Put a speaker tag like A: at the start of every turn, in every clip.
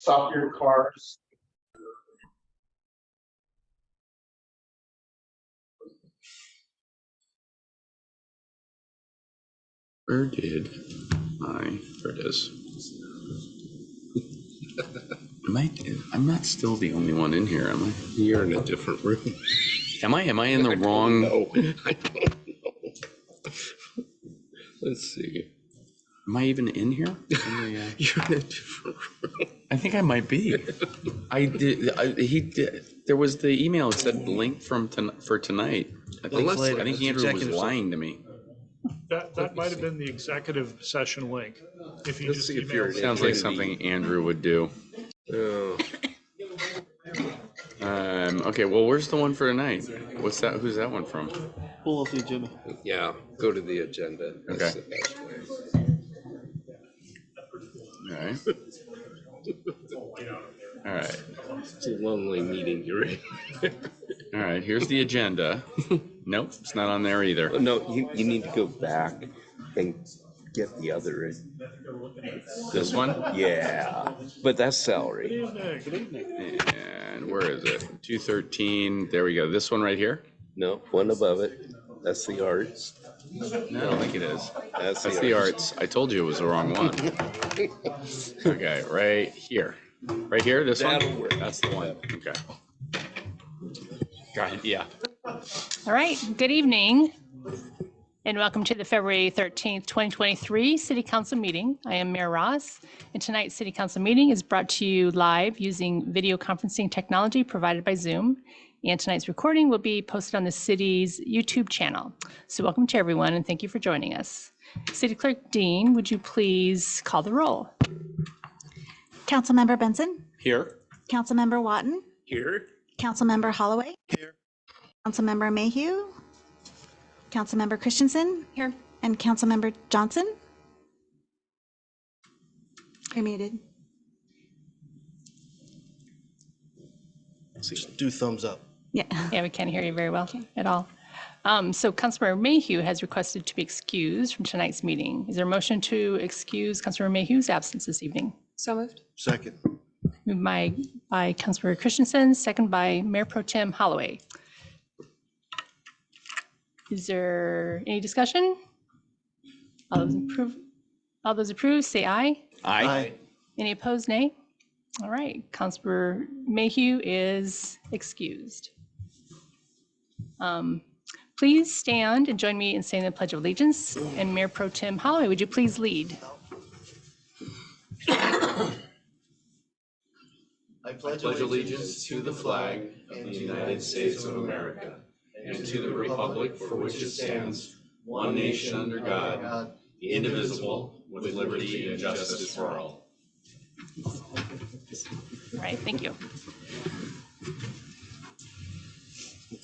A: Stop your cars.
B: Where did there it is. I'm not still the only one in here, am I?
C: You're in a different room.
B: Am I in the wrong?
C: No, I don't know. Let's see.
B: Am I even in here?
C: You're in a different room.
B: I think I might be. He did. There was the email that said link for tonight. I think Andrew was lying to me.
D: That might have been the executive session link. If you just email.
B: Sounds like something Andrew would do.
C: Oh.
B: Okay, well, where's the one for tonight? What's that? Who's that one from?
E: Pull up the agenda.
C: Yeah, go to the agenda. That's
B: Okay.
C: the best way.
B: All right.
C: It's a lonely meeting you're in.
B: All right, here's the agenda. Nope, it's not on there either.
C: No, you need to go back and get the other.
B: This one?
C: Yeah, but that's salary.
B: And where is it? 213. There we go. This one right here?
C: No, one above it. That's the arts.
B: No, I don't think it is.
C: That's
B: the arts. I told you it was the wrong one. Okay, right here. Right here, this
C: That'll
B: one?
C: work.
B: That's the one. Okay. Got it, yeah.
F: All right, good evening, and welcome to the February 13th, 2023 City Council meeting. I am Mayor Ross, and tonight's City Council meeting is brought to you live using video conferencing technology provided by Zoom, and tonight's recording will be posted on the city's YouTube channel. So welcome to everyone, and thank you for joining us. City Clerk Dean, would you please call the roll?
G: Councilmember Benson?
B: Here.
G: Councilmember Watton?
C: Here.
G: Councilmember Holloway?
E: Here.
G: Councilmember Mayhew? Councilmember Christensen?
F: Here.
G: And Councilmember Johnson? You're muted.
E: Just do thumbs up.
G: Yeah.
F: Yeah, we can't hear you very well at all. So Councilmember Mayhew has requested to be excused from tonight's meeting. Is there a motion to excuse Councilmember Mayhew's absence this evening?
H: So moved.
E: Second.
F: Moved by Councilmember Christensen, second by Mayor Pro Tem Holloway. Is there any discussion? All those approve, say aye.
B: Aye.
F: Any opposed, nay? All right, Councilmember Mayhew is excused. Please stand and join me in saying the Pledge of Allegiance. And Mayor Pro Tem Holloway, would you please lead?
I: I pledge allegiance to the flag of the United States of America and to the republic for which it stands, one nation under God, indivisible, with liberty and justice for all.
F: All right, thank you.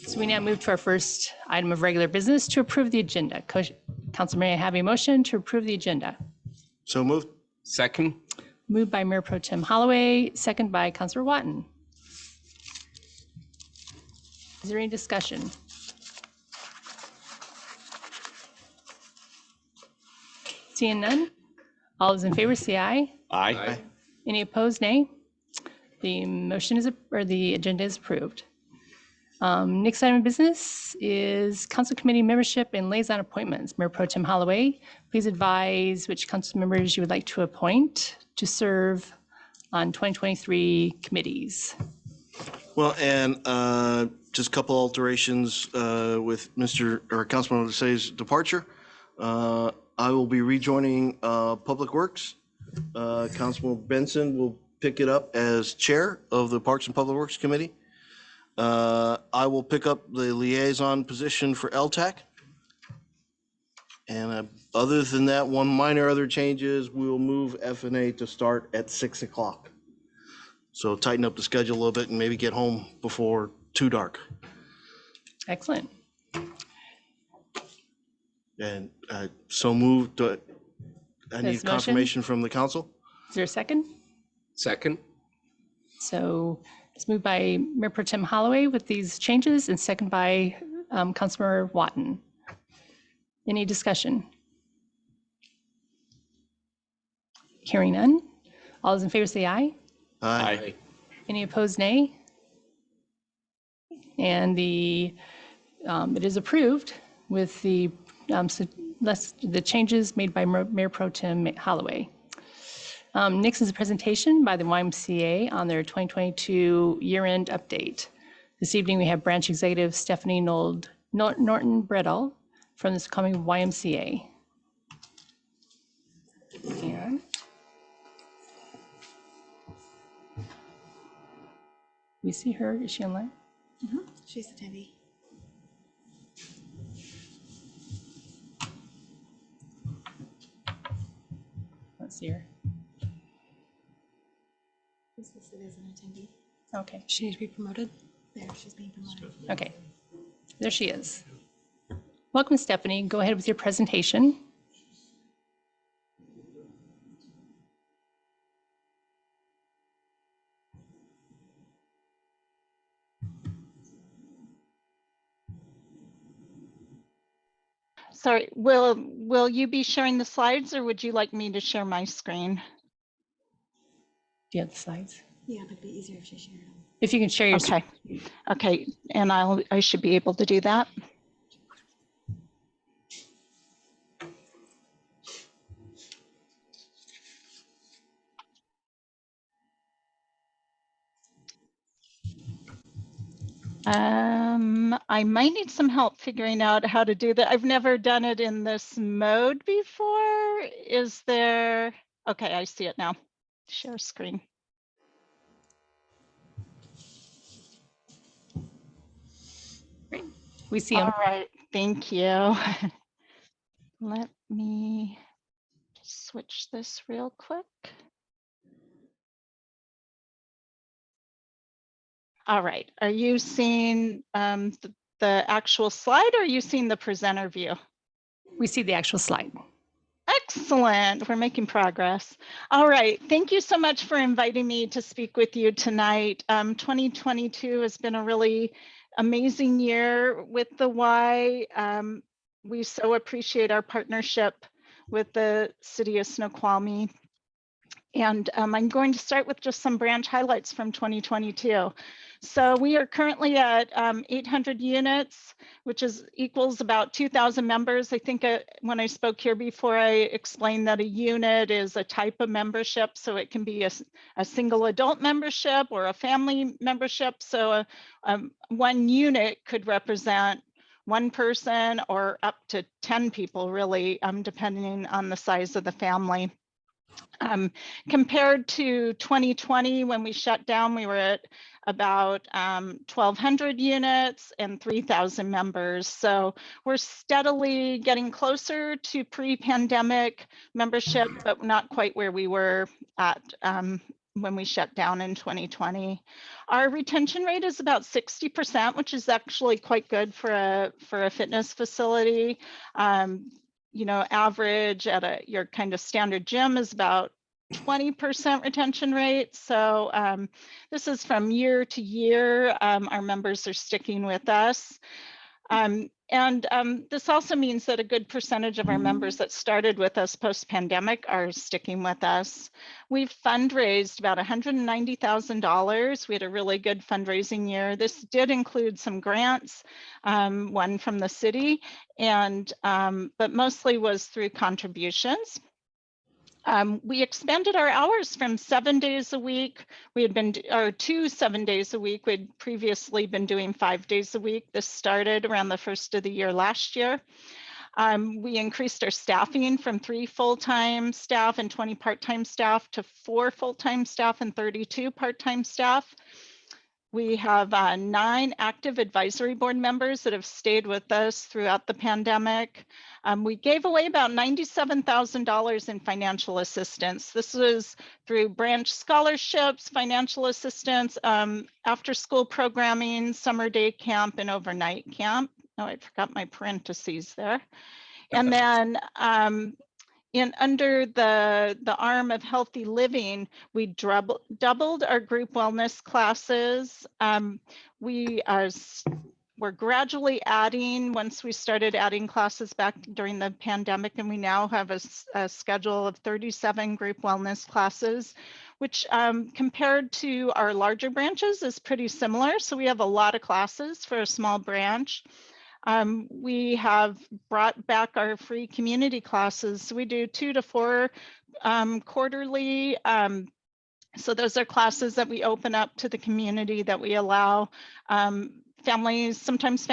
F: So we now move to our first item of regular business to approve the agenda. Council, may I have a motion to approve the agenda?
E: So moved.
C: Second.
F: Moved by Mayor Pro Tem Holloway, second by Councilor Watton. Is there any discussion? Seeing none, all those in favor say aye.
B: Aye.
F: Any opposed, nay? The motion is, or the agenda is approved. Next item of business is council committee membership and liaison appointments. Mayor Pro Tem Holloway, please advise which council members you would like to appoint to serve on 2023 committees.
E: Well, and just a couple alterations with Councilman Lasay's departure. I will be rejoining Public Works. Councilman Benson will pick it up as chair of the Parks and Public Works Committee. I will pick up the liaison position for LTAC. And other than that, one minor other changes, we will move F&A to start at 6 o'clock. So tighten up the schedule a little bit and maybe get home before too dark.
F: Excellent.
E: And so moved. I need
F: This motion?
E: confirmation from the council.
F: Is there a second?
C: Second.
F: So it's moved by Mayor Pro Tem Holloway with these changes and second by Councilmember Watton. Any discussion? Hearing none. All those in favor say aye.
B: Aye.
F: Any opposed, nay? And it is approved with the changes made by Mayor Pro Tem Holloway. Next is a presentation by the YMCA on their 2022 year-end update. This evening we have Branch Executive Stephanie Norton-Bredall from the Snoqualmie YMCA. And we see her. Is she online?
G: She's attendee.
F: Let's see her.
G: She's listed as an attendee.
F: Okay.
A: She needs to be promoted.
G: There, she's being promoted.
F: Okay. There she is. Welcome, Stephanie. Go ahead with your presentation.
H: Sorry, will you be sharing the slides or would you like me to share my screen?
F: Do you have the slides?
G: Yeah, but it'd be easier if she shared them.
F: If you can share your
H: Okay, okay, and I should be able to do that. I might need some help figuring out how to do that. I've never done it in this mode before. Is there? Okay, I see it now. Share screen.
F: Great. We see them.
H: All right, thank you. Let me just switch this real quick. All right, are you seeing the actual slide or are you seeing the presenter view?
F: We see the actual slide.
H: Excellent, we're making progress. All right, thank you so much for inviting me to speak with you tonight. 2022 has been a really amazing year with the Y. We so appreciate our partnership with the city of Snoqualmie. And I'm going to start with just some branch highlights from 2022. So we are currently at 800 units, which equals about 2,000 members. I think when I spoke here before, I explained that a unit is a type of membership. So it can be a single adult membership or a family membership. So one unit could represent one person or up to 10 people, really, depending on the size of the family. Compared to 2020, when we shut down, we were at about 1,200 units and 3,000 members. So we're steadily getting closer to pre-pandemic membership, but not quite where we were at when we shut down in 2020. Our retention rate is about 60%, which is actually quite good for a fitness facility. You know, average at your kind of standard gym is about 20% retention rate. So this is from year to year. Our members are sticking with us. This also means that a good percentage of our members that started with us post-pandemic are sticking with us. We've fundraised about $190,000. We had a really good fundraising year. This did include some grants, one from the city, but mostly was through contributions. We expanded our hours from 7 days a week. We had been, or to 7 days a week. We'd previously been doing 5 days a week. This started around the first of the year last year. We increased our staffing from 3 full-time staff and 20 part-time staff to 4 full-time staff and 32 part-time staff. We have 9 active advisory board members that have stayed with us throughout the pandemic. We gave away about $97,000 in financial assistance. This was through branch scholarships, financial assistance, after school programming, summer day camp, and overnight camp. Oh, I forgot my parentheses there. And then under the arm of healthy living, we doubled our group wellness classes. We we're gradually adding, once we started adding classes back during the pandemic, and we now have a schedule of 37 group wellness classes, which compared to our larger branches is pretty similar. So we have a lot of classes for a small branch. We have brought back our free community classes. So we do 2 to 4 quarterly. So those are classes that we open up to the community, that we allow families, sometimes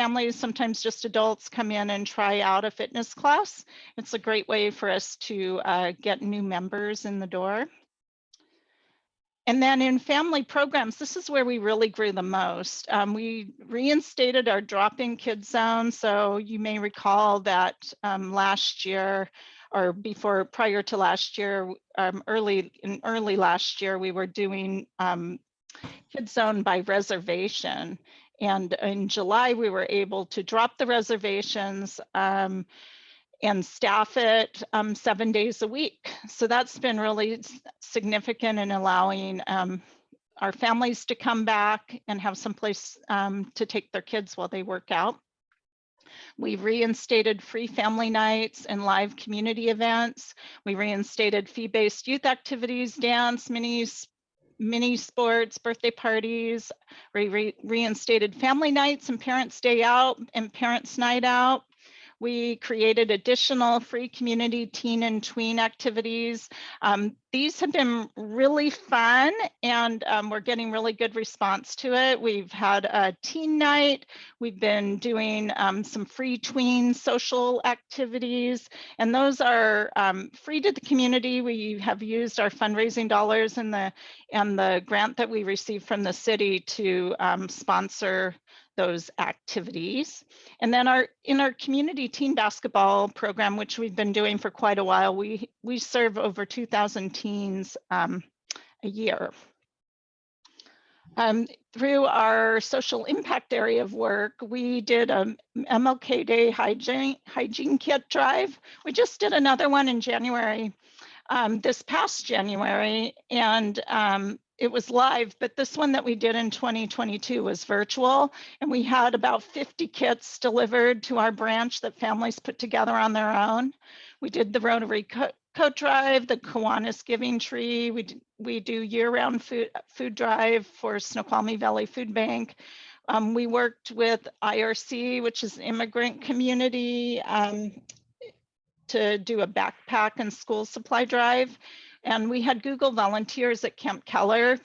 H: just adults, come in and try out a fitness class. It's a great way for us to get new members in the door. And then in family programs, this is where we really grew the most. We reinstated our drop-in kids zone. So you may recall that last year, or prior to last year, early last year, we were doing kids zone by reservation. And in July, we were able to drop the reservations and staff it 7 days a week. So that's been really significant in allowing our families to come back and have some place to take their kids while they work out. We reinstated free family nights and live community events. We reinstated fee-based youth activities, dance, mini sports, birthday parties. We reinstated family nights and parents' day out and parents' night out. We created additional free community teen and tween activities. These have been really fun, and we're getting really good response to it. We've had a teen night. We've been doing some free tween social activities, and those are free to the community. We have used our fundraising dollars and the grant that we received from the city to sponsor those activities. And then in our community teen basketball program, which we've been doing for quite a while, we serve over 2,000 teens a year. Through our social impact area of work, we did a MLK Day hygiene kit drive. We just did another one in January, this past January, and it was live, but this one that we did in 2022 was virtual, and we had about 50 kits delivered to our branch that families put together on their own. We did the Rotary Coat Drive, the Kiwanis Giving Tree. We do year-round food drive for Snoqualmie Valley Food Bank. We worked with IRC, which is immigrant community, to do a backpack and school supply drive. And we had Google volunteers at Camp Keller.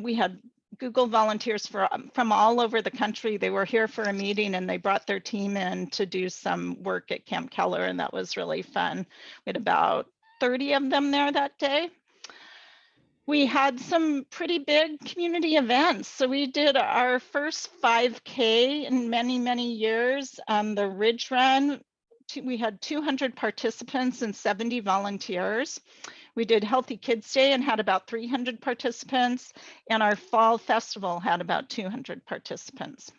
H: We had Google volunteers from all over the country. They were here for a meeting and they brought their team in to do some work at Camp Keller, and that was really fun. We had about 30 of them there that day. We had some pretty big community events. So we did our first 5K in many, many years. The Ridge Run, we had 200 participants and 70 volunteers. We did Healthy Kids Day and had about 300 participants, and our Fall Festival had about 200 participants.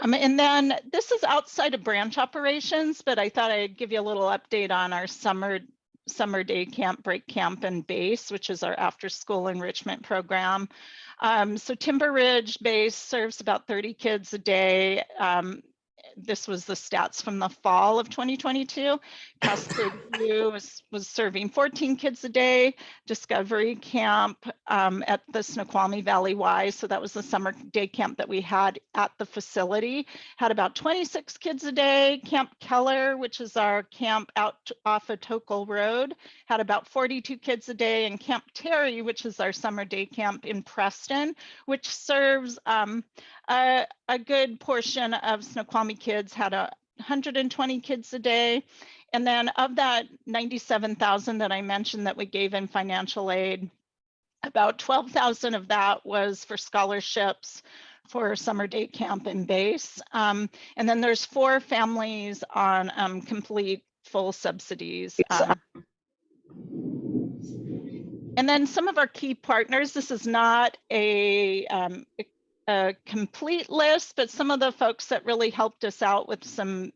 H: And then this is outside of branch operations, but I thought I'd give you a little update on our summer day camp, break camp, and base, which is our after school enrichment program. So Timber Ridge base serves about 30 kids a day. This was the stats from the fall of 2022. Cascade View was serving 14 kids a day. Discovery Camp at the Snoqualmie Valley Y, so that was the summer day camp that we had at the facility, had about 26 kids a day. Camp Keller, which is our camp out off of Tokel Road, had about 42 kids a day. And Camp Terry, which is our summer day camp in Preston, which serves a good portion of Snoqualmie kids, had 120 kids a day. And then of that 97,000 that I mentioned that we gave in financial aid, about 12,000 of that was for scholarships for summer day camp and base. And then there's 4 families on complete full subsidies. And then some of our key partners, this is not a complete list, but some of the folks that really helped us out with some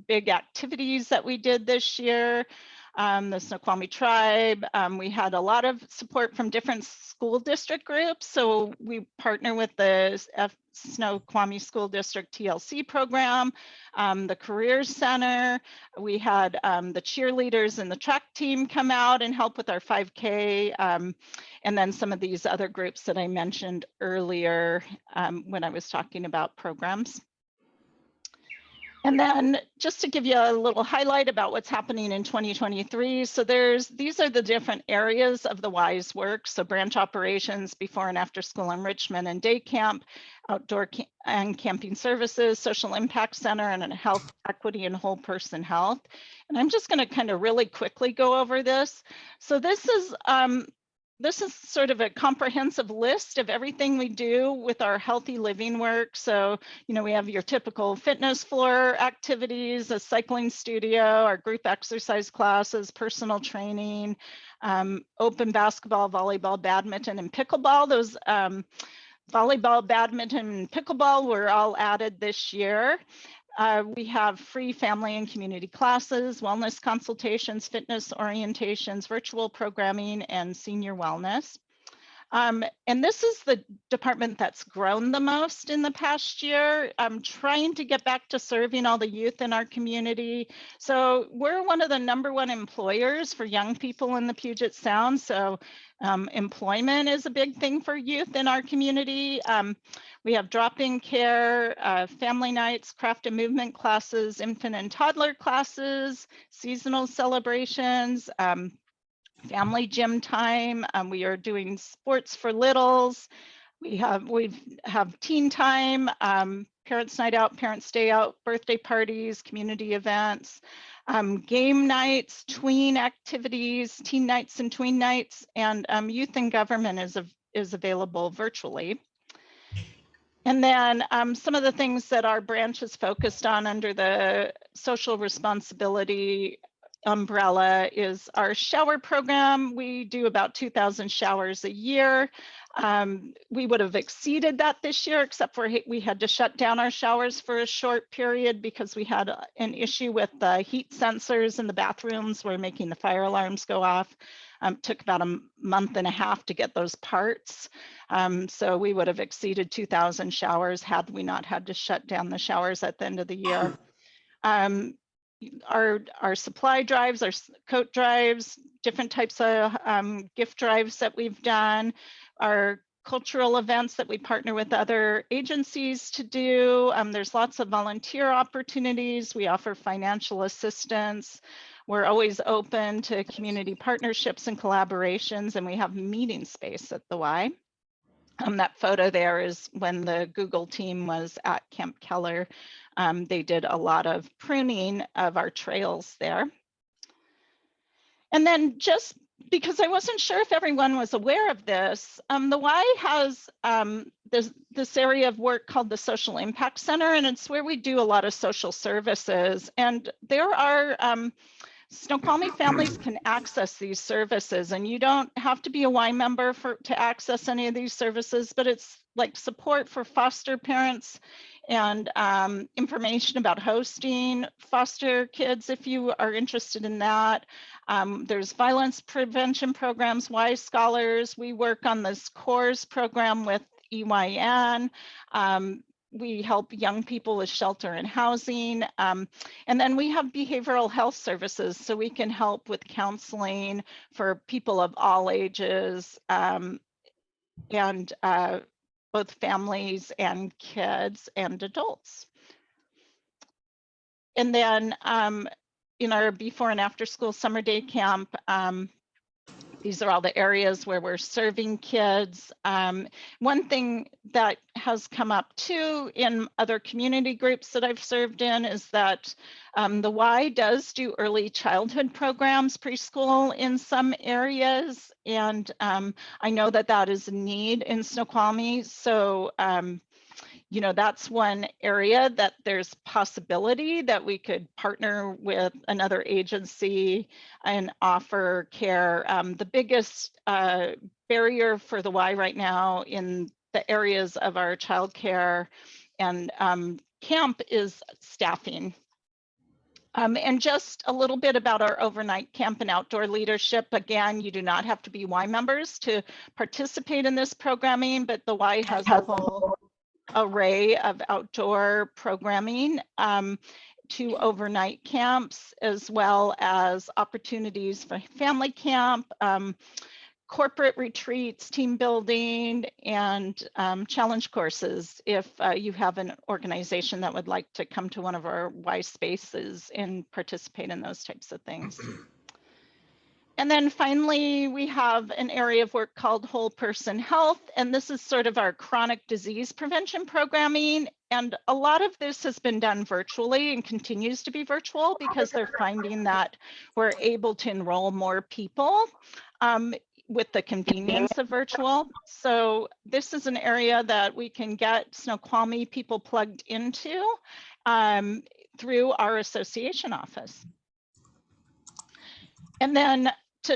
H: big activities that we did this year. the Snoqualmie tribe. We had a lot of support from different school district groups. So we partner with the Snoqualmie School District TLC program, the Career Center. We had the cheerleaders and the track team come out and help with our 5K. And then some of these other groups that I mentioned earlier when I was talking about programs. And then just to give you a little highlight about what's happening in 2023. So these are the different areas of the WISE work. So branch operations, before and after school enrichment and day camp, outdoor and camping services, social impact center, and health equity and whole person health. And I'm just going to kind of really quickly go over this. So this is sort of a comprehensive list of everything we do with our healthy living work. So, you know, we have your typical fitness floor activities, a cycling studio, our group exercise classes, personal training, open basketball, volleyball, badminton, and pickleball. Those volleyball, badminton, and pickleball were all added this year. We have free family and community classes, wellness consultations, fitness orientations, virtual programming, and senior wellness. And this is the department that's grown the most in the past year. I'm trying to get back to serving all the youth in our community. So we're one of the #1 employers for young people in the Puget Sound. So employment is a big thing for youth in our community. We have drop-in care, family nights, craft and movement classes, infant and toddler classes, seasonal celebrations, family gym time. We are doing sports for littles. We have teen time, parents night out, parents day out, birthday parties, community events, game nights, tween activities, teen nights and tween nights, and youth in government is available virtually. And then some of the things that our branch is focused on under the social responsibility umbrella is our shower program. We do about 2,000 showers a year. We would have exceeded that this year, except for we had to shut down our showers for a short period because we had an issue with the heat sensors in the bathrooms were making the fire alarms go off. Took about a month and a half to get those parts. So we would have exceeded 2,000 showers had we not had to shut down the showers at the end of the year. Our supply drives, our coat drives, different types of gift drives that we've done, our cultural events that we partner with other agencies to do. There's lots of volunteer opportunities. We offer financial assistance. We're always open to community partnerships and collaborations, and we have meeting space at the Y. That photo there is when the Google team was at Camp Keller. They did a lot of pruning of our trails there. And then just because I wasn't sure if everyone was aware of this, the Y has this area of work called the Social Impact Center, and it's where we do a lot of social services. And there are Snoqualmie families can access these services, and you don't have to be a Y member to access any of these services, but it's like support for foster parents and information about hosting foster kids if you are interested in that. There's violence prevention programs, Y Scholars. We work on this CORES program with EYN. We help young people with shelter and housing. And then we have behavioral health services, so we can help with counseling for people of all ages and both families and kids and adults. And then in our before and after school summer day camp, these are all the areas where we're serving kids. One thing that has come up too in other community groups that I've served in is that the Y does do early childhood programs, preschool in some areas. And I know that that is a need in Snoqualmie. So you know, that's one area that there's possibility that we could partner with another agency and offer care. The biggest barrier for the Y right now in the areas of our childcare and camp is staffing. And just a little bit about our overnight camp and outdoor leadership. Again, you do not have to be Y members to participate in this programming, but the Y has a whole array of outdoor programming, 2 overnight camps, as well as opportunities for family camp, corporate retreats, team building, and challenge courses if you have an organization that would like to come to one of our Y spaces and participate in those types of things. And then finally, we have an area of work called Whole Person Health, and this is sort of our chronic disease prevention programming. And a lot of this has been done virtually and continues to be virtual because they're finding that we're able to enroll more people with the convenience of virtual. So this is an area that we can get Snoqualmie people plugged into through our association office. And then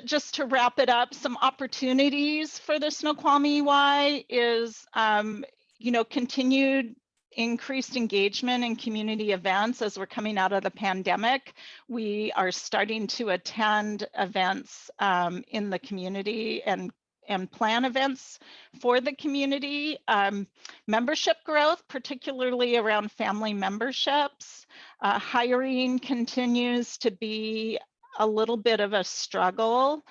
H: just to wrap it up, some opportunities for the Snoqualmie Y is, continued increased engagement in community events as we're coming out of the pandemic. We are starting to attend events in the community and plan events for the community. Membership growth, particularly around family memberships. Hiring continues to be a little bit of a struggle.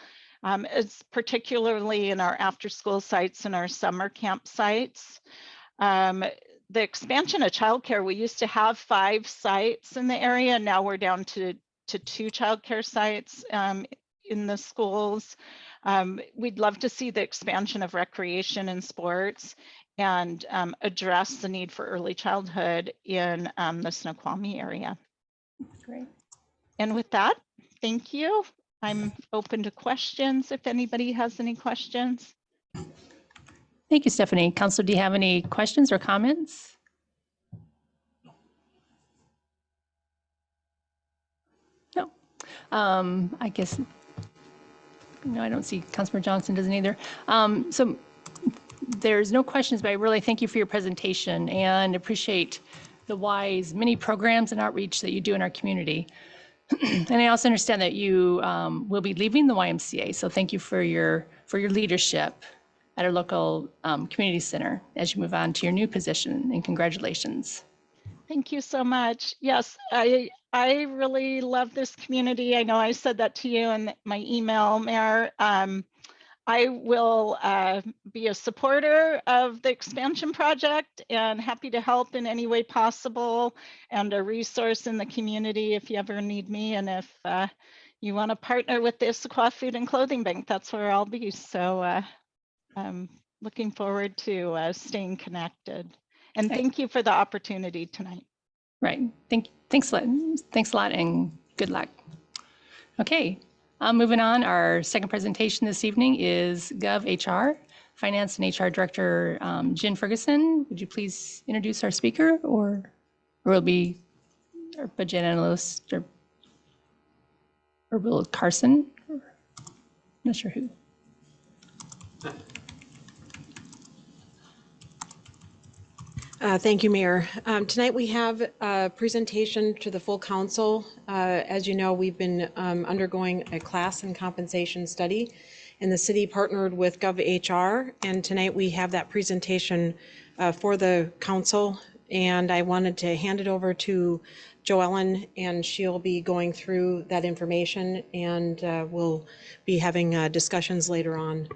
H: It's particularly in our after school sites and our summer camp sites. The expansion of childcare, we used to have 5 sites in the area. Now we're down to 2 childcare sites in the schools. We'd love to see the expansion of recreation and sports and address the need for early childhood in the Snoqualmie area.
F: Great.
H: And with that, thank you. I'm open to questions if anybody has any questions.
F: Thank you, Stephanie. Councilor, do you have any questions or comments? No. I guess, no, I don't see Councilor Johnson doesn't either. So there's no questions, but I really thank you for your presentation and appreciate the WISE many programs and outreach that you do in our community. And I also understand that you will be leaving the YMCA, so thank you for your leadership at our local community center as you move on to your new position, and congratulations.
H: Thank you so much. Yes, I really love this community. I know I said that to you in my email, Mayor. I will be a supporter of the expansion project and happy to help in any way possible, and a resource in the community if you ever need me. And if you want to partner with the Issaquah Food and Clothing Bank, that's where I'll be. So I'm looking forward to staying connected. And thank you for the opportunity tonight.
F: Right. Thanks a lot, and good luck. Okay. Moving on, our second presentation this evening is GovHR, Finance and HR Director Jen Ferguson. Would you please introduce our speaker, or will it be our budget analyst, or will Carson? I'm not sure who.
A: Thank you, Mayor. Tonight we have a presentation to the full council. As you know, we've been undergoing a class and compensation study, and the city partnered with GovHR, and tonight we have that presentation for the council, and I wanted to hand it over to Joellen, and she'll be going through that information, and we'll be having discussions later on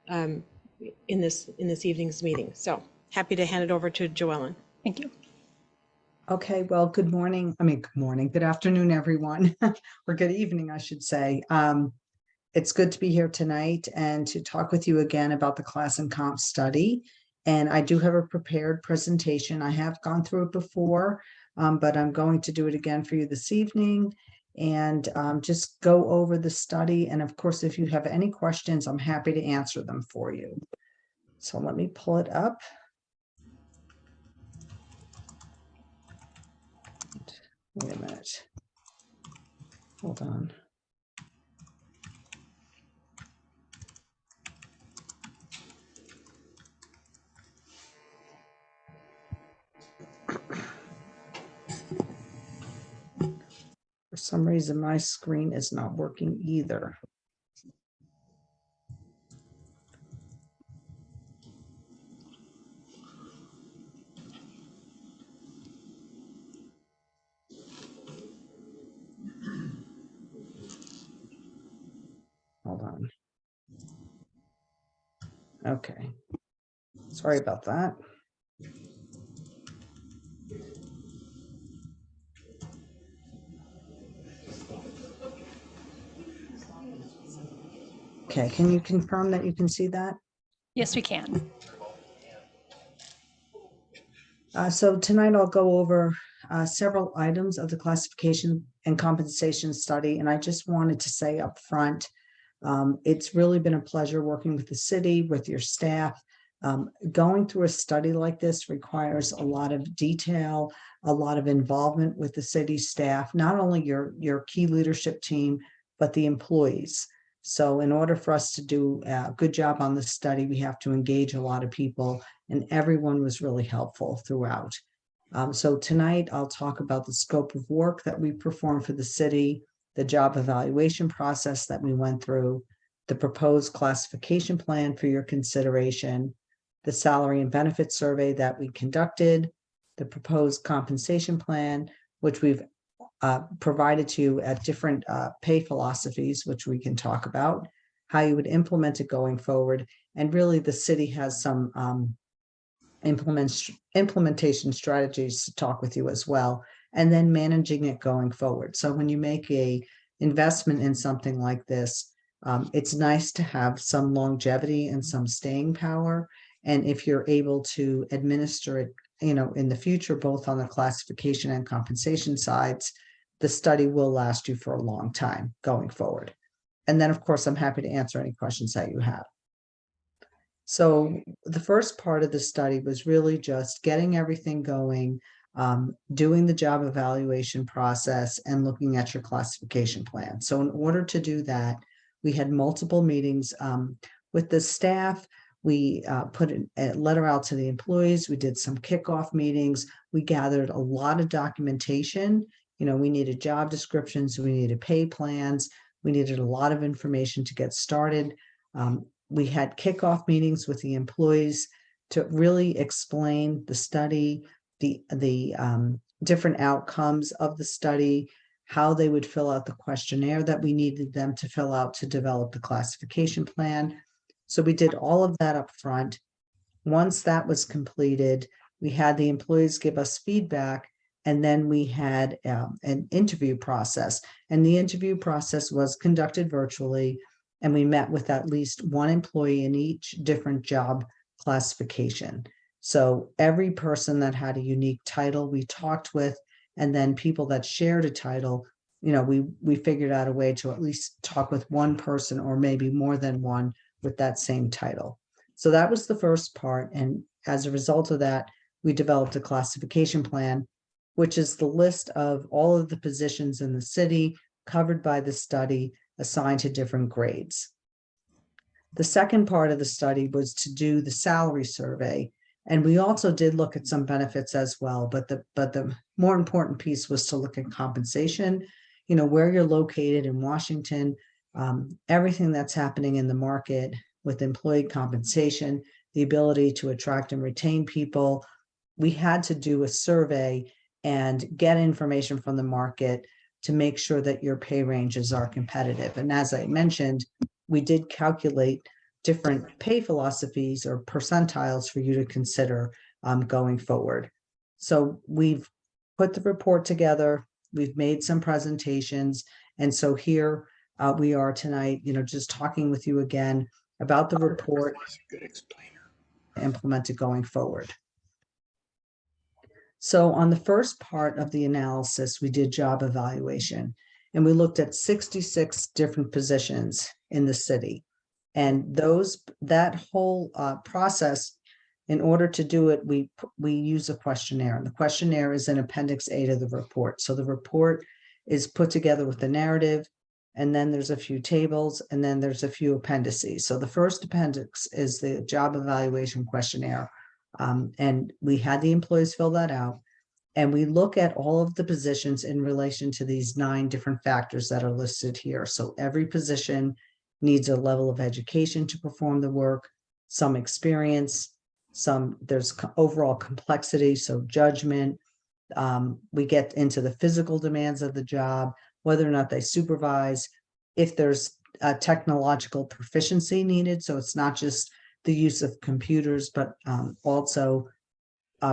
A: in this evening's meeting. So happy to hand it over to Joellen.
F: Thank you.
J: Okay, well, good morning. Good afternoon, everyone, or good evening, I should say. It's good to be here tonight and to talk with you again about the class and comp study. And I do have a prepared presentation. I have gone through it before, but I'm going to do it again for you this evening and just go over the study. And of course, if you have any questions, I'm happy to answer them for you. So let me pull it up. Wait a minute. Hold on. For some reason my screen is not working either. Hold on. Okay. Sorry about that. Okay, can you confirm that you can see that?
F: Yes, we can.
J: So tonight I'll go over several items of the classification and compensation study. And I just wanted to say up front, it's really been a pleasure working with the city, with your staff. Going through a study like this requires a lot of detail, a lot of involvement with the city staff, not only your key leadership team, but the employees. So in order for us to do a good job on the study, we have to engage a lot of people, and everyone was really helpful throughout. So tonight I'll talk about the scope of work that we perform for the city, the job evaluation process that we went through, the proposed classification plan for your consideration, the salary and benefit survey that we conducted, the proposed compensation plan, which we've provided to you at different pay philosophies, which we can talk about, how you would implement it going forward. And really the city has some implementation strategies to talk with you as well, and then managing it going forward. So when you make a investment in something like this, it's nice to have some longevity and some staying power. And if you're able to administer it, in the future, both on the classification and compensation sides, the study will last you for a long time going forward. And then, of course, I'm happy to answer any questions that you have. So the first part of the study was really just getting everything going, doing the job evaluation process, and looking at your classification plan. So in order to do that, we had multiple meetings with the staff. We put a letter out to the employees. We did some kickoff meetings. We gathered a lot of documentation. We needed job descriptions. We needed pay plans. We needed a lot of information to get started. We had kickoff meetings with the employees to really explain the study, the different outcomes of the study, how they would fill out the questionnaire that we needed them to fill out to develop the classification plan. So we did all of that up front. Once that was completed, we had the employees give us feedback, and then we had an interview process. And the interview process was conducted virtually, and we met with at least one employee in each different job classification. So every person that had a unique title we talked with, and then people that shared a title, we figured out a way to at least talk with one person or maybe more than one with that same title. So that was the first part. And as a result of that, we developed a classification plan, which is the list of all of the positions in the city covered by the study, assigned to different grades. The second part of the study was to do the salary survey. And we also did look at some benefits as well, but the more important piece was to look at compensation, where you're located in Washington, everything that's happening in the market with employee compensation, the ability to attract and retain people. We had to do a survey and get information from the market to make sure that your pay ranges are competitive. And as I mentioned, we did calculate different pay philosophies or percentiles for you to consider going forward. So we've put the report together, we've made some presentations, and so here we are tonight, just talking with you again about the report, implemented going forward. So on the first part of the analysis, we did job evaluation, and we looked at 66 different positions in the city. And that whole process, in order to do it, we use a questionnaire. And the questionnaire is in Appendix A to the report. So the report is put together with the narrative, and then there's a few tables, and then there's a few appendices. So the first appendix is the job evaluation questionnaire. And we had the employees fill that out. And we look at all of the positions in relation to these 9 different factors that are listed here. So every position needs a level of education to perform the work, some experience, there's overall complexity, so judgment. We get into the physical demands of the job, whether or not they supervise, if there's a technological proficiency needed. So it's not just the use of computers, but also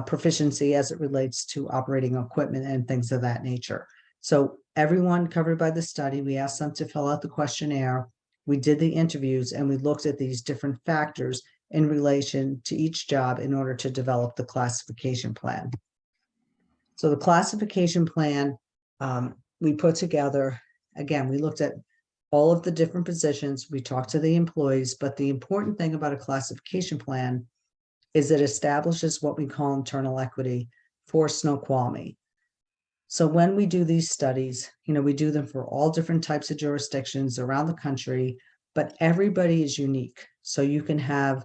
J: proficiency as it relates to operating equipment and things of that nature. So everyone covered by the study, we asked them to fill out the questionnaire. We did the interviews and we looked at these different factors in relation to each job in order to develop the classification plan. So the classification plan we put together, again, we looked at all of the different positions, we talked to the employees, but the important thing about a classification plan is it establishes what we call internal equity for Snoqualmie. So when we do these studies, we do them for all different types of jurisdictions around the country, but everybody is unique. So you can have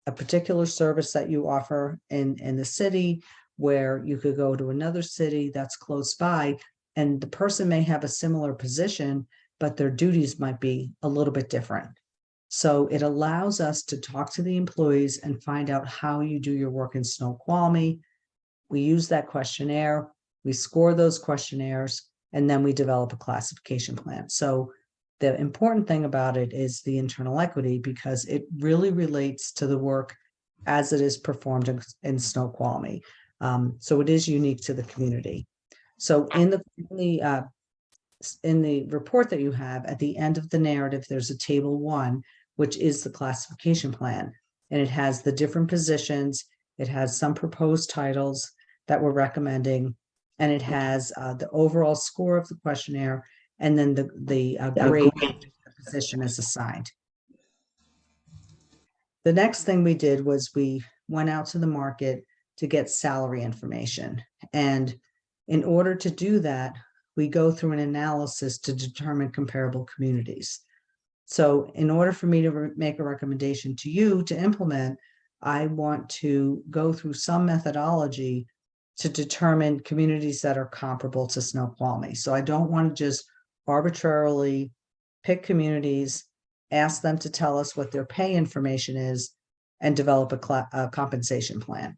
J: a particular service that you offer in the city, where you could go to another city that's close by, and the person may have a similar position, but their duties might be a little bit different. So it allows us to talk to the employees and find out how you do your work in Snoqualmie. We use that questionnaire, we score those questionnaires, and then we develop a classification plan. So the important thing about it is the internal equity, because it really relates to the work as it is performed in Snoqualmie. So it is unique to the community. So in the report that you have, at the end of the narrative, there's a table 1, which is the classification plan. And it has the different positions, it has some proposed titles that we're recommending, and it has the overall score of the questionnaire, and then the grade the position is assigned. The next thing we did was we went out to the market to get salary information. And in order to do that, we go through an analysis to determine comparable communities. So in order for me to make a recommendation to you to implement, I want to go through some methodology to determine communities that are comparable to Snoqualmie. So I don't want to just arbitrarily pick communities, ask them to tell us what their pay information is, and develop a compensation plan.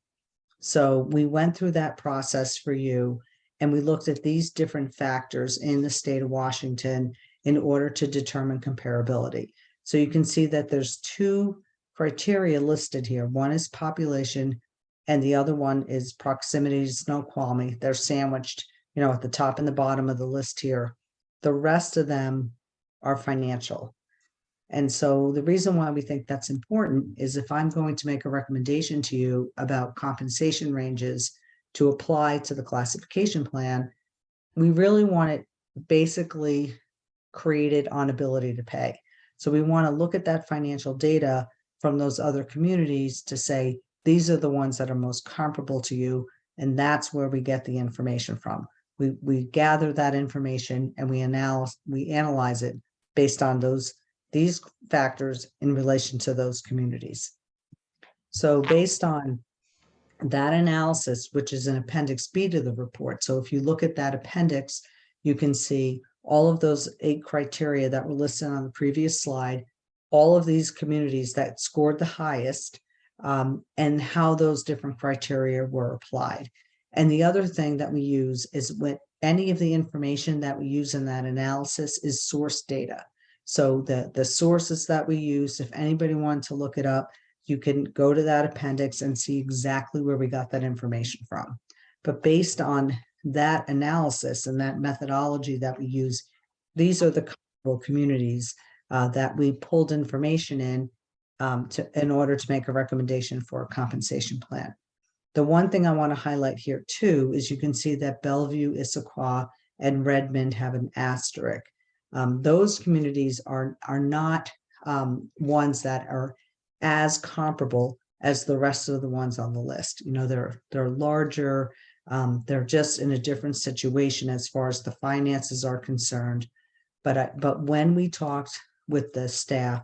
J: So we went through that process for you, and we looked at these different factors in the state of Washington in order to determine comparability. So you can see that there's 2 criteria listed here. One is population, and the other one is proximity to Snoqualmie. They're sandwiched, at the top and the bottom of the list here. The rest of them are financial. And so the reason why we think that's important is if I'm going to make a recommendation to you about compensation ranges to apply to the classification plan, we really want it basically created on ability to pay. So we want to look at that financial data from those other communities to say, these are the ones that are most comparable to you, and that's where we get the information from. We gather that information and we analyze it based on these factors in relation to those communities. So based on that analysis, which is in Appendix B to the report. So if you look at that appendix, you can see all of those 8 criteria that were listed on the previous slide, all of these communities that scored the highest, and how those different criteria were applied. And the other thing that we use is when any of the information that we use in that analysis is source data. So the sources that we use, if anybody wanted to look it up, you can go to that appendix and see exactly where we got that information from. But based on that analysis and that methodology that we use, these are the comparable communities that we pulled information in order to make a recommendation for a compensation plan. The one thing I want to highlight here too is you can see that Bellevue, Issaquah, and Redmond have an asterisk. Those communities are not ones that are as comparable as the rest of the ones on the list. They're larger, they're just in a different situation as far as the finances are concerned. But when we talked with the staff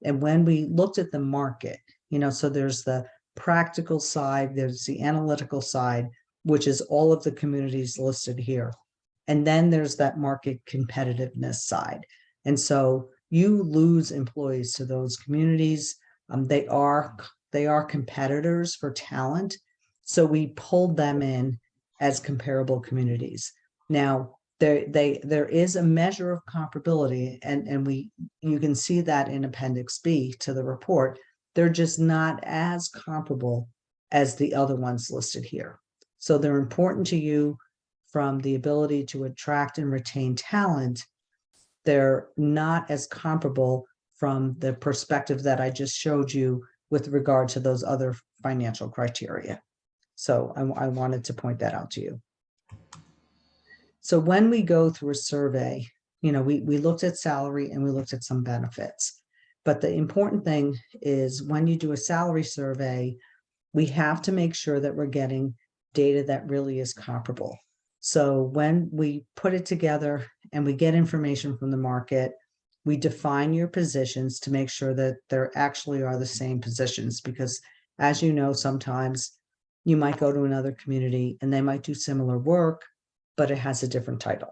J: and when we looked at the market, so there's the practical side, there's the analytical side, which is all of the communities listed here. And then there's that market competitiveness side. And so you lose employees to those communities. They are competitors for talent. So we pulled them in as comparable communities. Now, there is a measure of comparability, and you can see that in Appendix B to the report. They're just not as comparable as the other ones listed here. So they're important to you from the ability to attract and retain talent. They're not as comparable from the perspective that I just showed you with regard to those other financial criteria. So I wanted to point that out to you. So when we go through a survey, we looked at salary and we looked at some benefits. But the important thing is when you do a salary survey, we have to make sure that we're getting data that really is comparable. So when we put it together and we get information from the market, we define your positions to make sure that there actually are the same positions, because as you know, sometimes you might go to another community and they might do similar work, but it has a different title.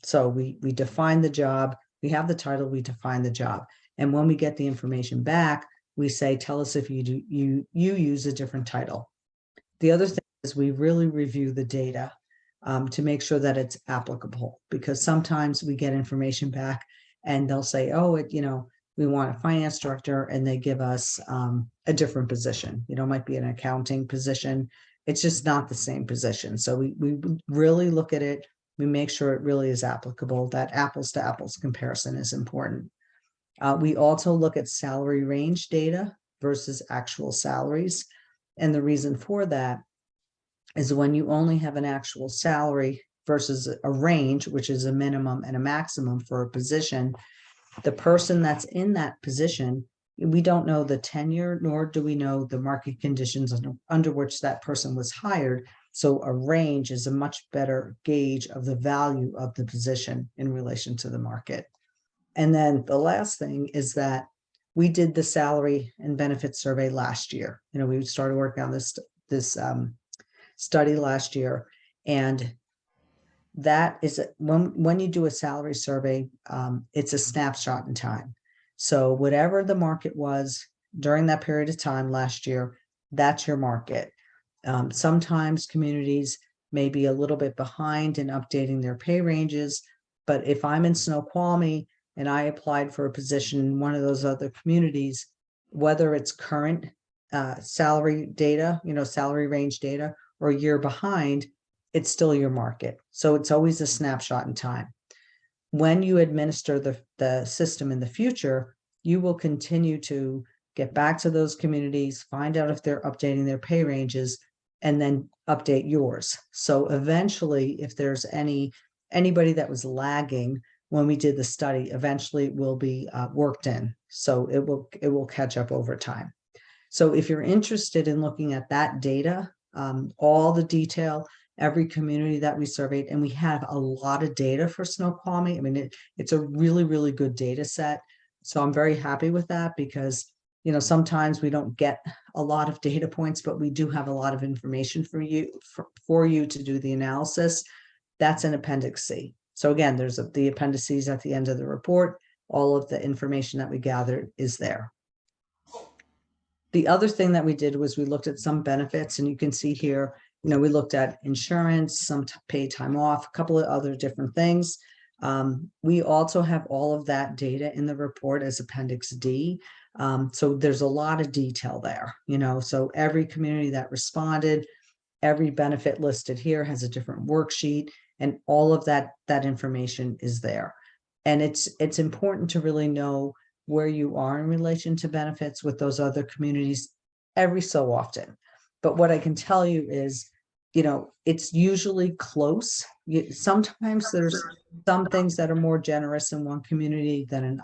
J: So we define the job, we have the title, we define the job. And when we get the information back, we say, tell us if you use a different title. The other thing is we really review the data to make sure that it's applicable, because sometimes we get information back and they'll say, oh, we want a finance director, and they give us a different position. It might be an accounting position. It's just not the same position. So we really look at it. We make sure it really is applicable. That apples to apples comparison is important. We also look at salary range data versus actual salaries. And the reason for that is when you only have an actual salary versus a range, which is a minimum and a maximum for a position, the person that's in that position, we don't know the tenure, nor do we know the market conditions under which that person was hired. So a range is a much better gauge of the value of the position in relation to the market. And then the last thing is that we did the salary and benefit survey last year. We started working on this study last year, and that is when you do a salary survey, it's a snapshot in time. So whatever the market was during that period of time last year, that's your market. Sometimes communities may be a little bit behind in updating their pay ranges, but if I'm in Snoqualmie and I applied for a position in one of those other communities, whether it's current salary data, salary range data, or a year behind, it's still your market. So it's always a snapshot in time. When you administer the system in the future, you will continue to get back to those communities, find out if they're updating their pay ranges, and then update yours. So eventually, if there's anybody that was lagging when we did the study, eventually it will be worked in. So it will catch up over time. So if you're interested in looking at that data, all the detail, every community that we surveyed, and we have a lot of data for Snoqualmie. I mean, it's a really, really good data set. So I'm very happy with that because, sometimes we don't get a lot of data points, but we do have a lot of information for you to do the analysis. That's in Appendix C. So again, there's the appendices at the end of the report. All of the information that we gathered is there. The other thing that we did was we looked at some benefits, and you can see here, we looked at insurance, some paid time off, a couple of other different things. We also have all of that data in the report as Appendix D. So there's a lot of detail there, so every community that responded, every benefit listed here has a different worksheet, and all of that information is there. And it's important to really know where you are in relation to benefits with those other communities every so often. But what I can tell you is, it's usually close. Sometimes there's some things that are more generous in one community than in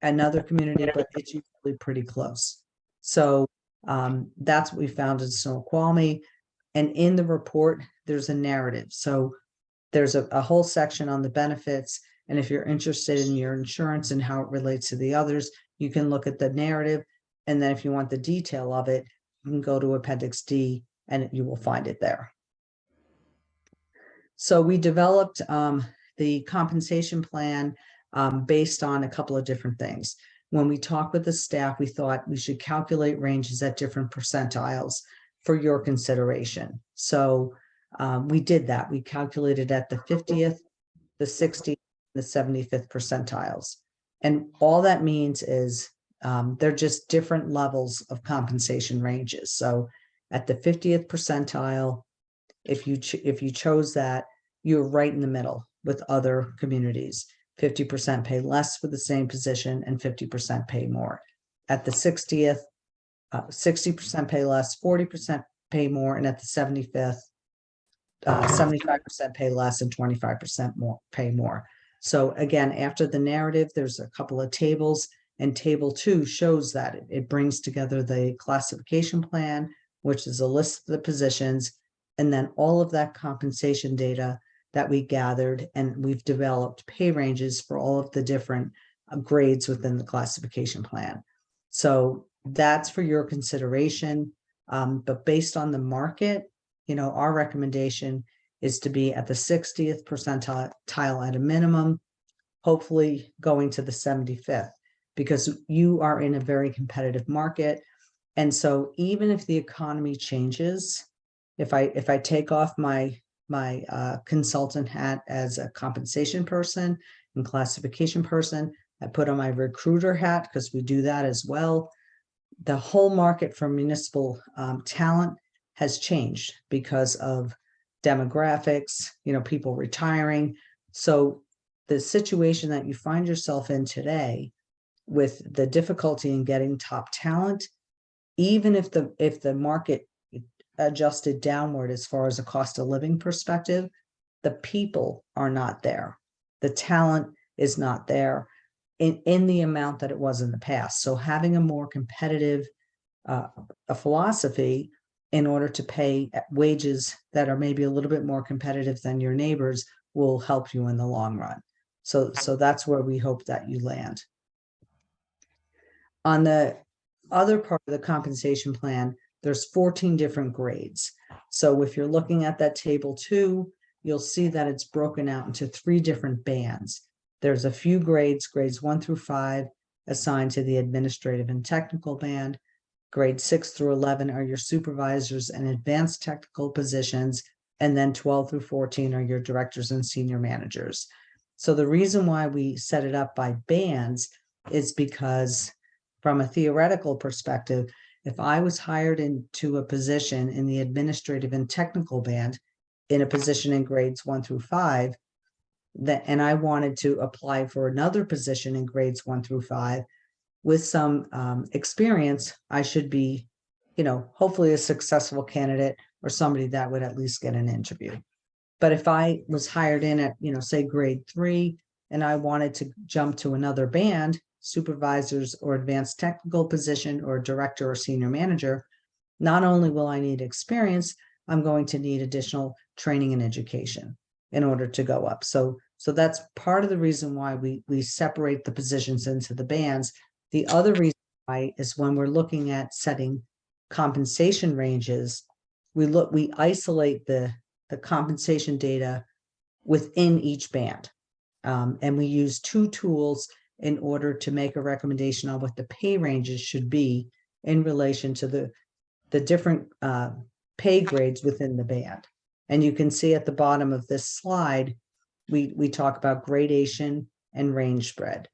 J: another community, but it's usually pretty close. So that's what we found in Snoqualmie. And in the report, there's a narrative. So there's a whole section on the benefits. And if you're interested in your insurance and how it relates to the others, you can look at the narrative. And then if you want the detail of it, you can go to Appendix D and you will find it there. So we developed the compensation plan based on a couple of different things. When we talked with the staff, we thought we should calculate ranges at different percentiles for your consideration. So we did that. We calculated at the 50th, the 60th, the 75th percentiles. And all that means is they're just different levels of compensation ranges. So at the 50th percentile, if you chose that, you're right in the middle with other communities. 50% pay less for the same position and 50% pay more. At the 60th, 60% pay less, 40% pay more, and at the 75th, 75% pay less and 25% more pay more. So again, after the narrative, there's a couple of tables, and table 2 shows that it brings together the classification plan, which is a list of the positions, and then all of that compensation data that we gathered, and we've developed pay ranges for all of the different grades within the classification plan. So that's for your consideration. But based on the market, our recommendation is to be at the 60th percentile at a minimum, hopefully going to the 75th, because you are in a very competitive market. And so even if the economy changes, if I take off my consultant hat as a compensation person and classification person, I put on my recruiter hat because we do that as well. The whole market for municipal talent has changed because of demographics, people retiring. So the situation that you find yourself in today with the difficulty in getting top talent, even if the market adjusted downward as far as a cost of living perspective, the people are not there. The talent is not there in the amount that it was in the past. So having a more competitive a philosophy in order to pay wages that are maybe a little bit more competitive than your neighbors will help you in the long run. So that's where we hope that you land. On the other part of the compensation plan, there's 14 different grades. So if you're looking at that table 2, you'll see that it's broken out into 3 different bands. There's a few grades 1 through 5, assigned to the administrative and technical band. Grades 6 through 11 are your supervisors and advanced technical positions. And then 12 through 14 are your directors and senior managers. So the reason why we set it up by bands is because from a theoretical perspective, if I was hired into a position in the administrative and technical band, in a position in grades 1 through 5, and I wanted to apply for another position in grades 1 through 5, with some experience, I should be, hopefully a successful candidate or somebody that would at least get an interview. But if I was hired in at, say grade 3, and I wanted to jump to another band, supervisors or advanced technical position or director or senior manager, not only will I need experience, I'm going to need additional training and education in order to go up. So that's part of the reason why we separate the positions into the bands. The other reason why is when we're looking at setting compensation ranges, we isolate the compensation data within each band. And we use 2 tools in order to make a recommendation on what the pay ranges should be in relation to the different pay grades within the band. And you can see at the bottom of this slide, we talk about gradation and range spread.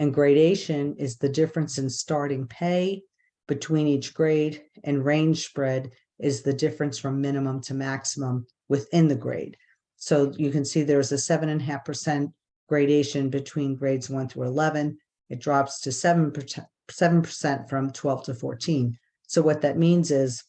J: And gradation is the difference in starting pay between each grade, and range spread is the difference from minimum to maximum within the grade. So you can see there's a 7.5% gradation between grades 1 through 11. It drops to 7% from 12 to 14. So what that means is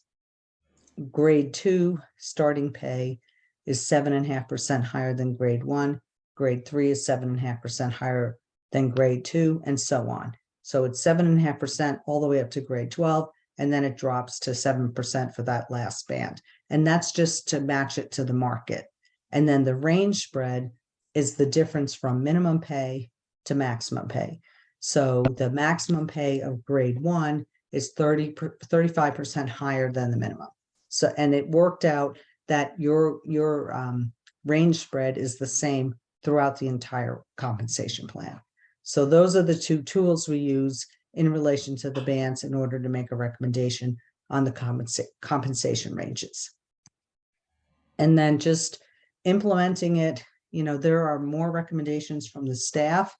J: grade 2 starting pay is 7.5% higher than grade 1. Grade 3 is 7.5% higher than grade 2, and so on. So it's 7.5% all the way up to grade 12, and then it drops to 7% for that last band. And that's just to match it to the market. And then the range spread is the difference from minimum pay to maximum pay. So the maximum pay of grade 1 is 35% higher than the minimum. So, and it worked out that your range spread is the same throughout the entire compensation plan. So those are the two tools we use in relation to the bands in order to make a recommendation on the compensation ranges. And then just implementing it, there are more recommendations from the staff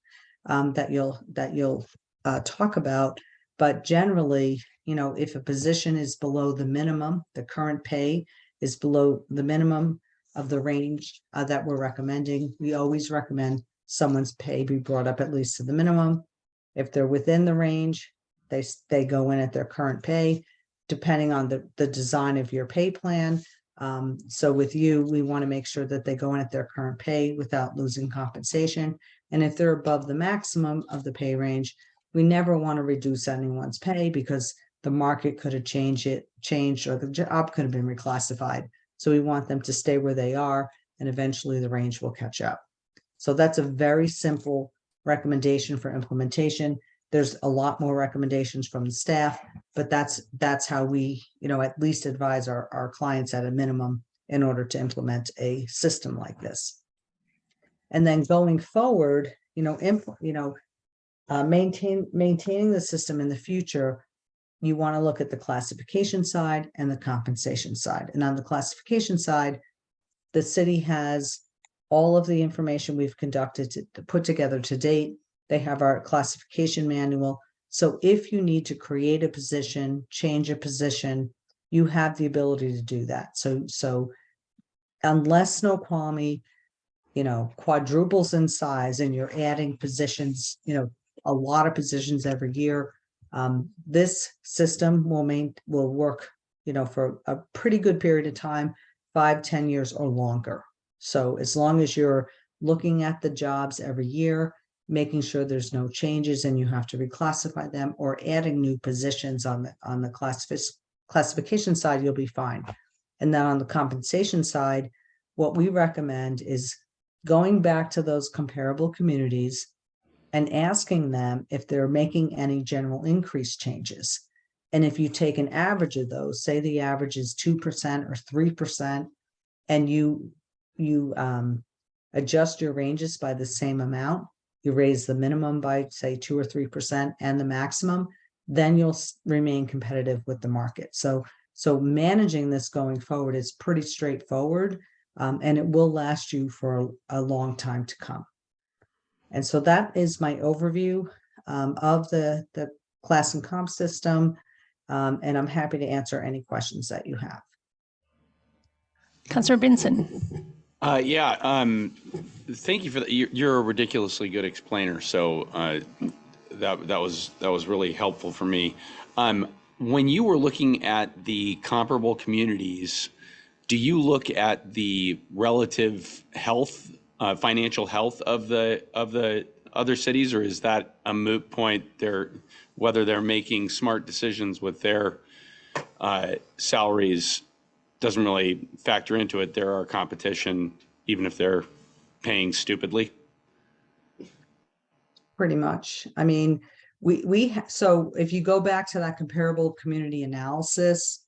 J: that you'll talk about. But generally, if a position is below the minimum, the current pay is below the minimum of the range that we're recommending, we always recommend someone's pay be brought up at least to the minimum. If they're within the range, they go in at their current pay, depending on the design of your pay plan. So with you, we want to make sure that they go in at their current pay without losing compensation. And if they're above the maximum of the pay range, we never want to reduce anyone's pay because the market could have changed, or the job could have been reclassified. So we want them to stay where they are, and eventually the range will catch up. So that's a very simple recommendation for implementation. There's a lot more recommendations from the staff, but that's how we, at least advise our clients at a minimum in order to implement a system like this. And then going forward, maintaining the system in the future, you want to look at the classification side and the compensation side. And on the classification side, the city has all of the information we've conducted to put together to date. They have our classification manual. So if you need to create a position, change a position, you have the ability to do that. So unless Snoqualmie, quadruples in size and you're adding positions, a lot of positions every year, this system will work, for a pretty good period of time, 5-10 years or longer. So as long as you're looking at the jobs every year, making sure there's no changes and you have to reclassify them, or adding new positions on the classification side, you'll be fine. And then on the compensation side, what we recommend is going back to those comparable communities and asking them if they're making any general increase changes. And if you take an average of those, say the average is 2% or 3%, and you adjust your ranges by the same amount, you raise the minimum by say 2 or 3% and the maximum, then you'll remain competitive with the market. So managing this going forward is pretty straightforward, and it will last you for a long time to come. And so that is my overview of the class and comp system, and I'm happy to answer any questions that you have.
F: Councilor Benson.
B: Thank you for that. You're a ridiculously good explainer, so that was really helpful for me. When you were looking at the comparable communities, do you look at the relative health, financial health of the other cities, or is that a moot point? Whether they're making smart decisions with their salaries doesn't really factor into it. There are competition, even if they're paying stupidly.
J: Pretty much. I mean, so if you go back to that comparable community analysis,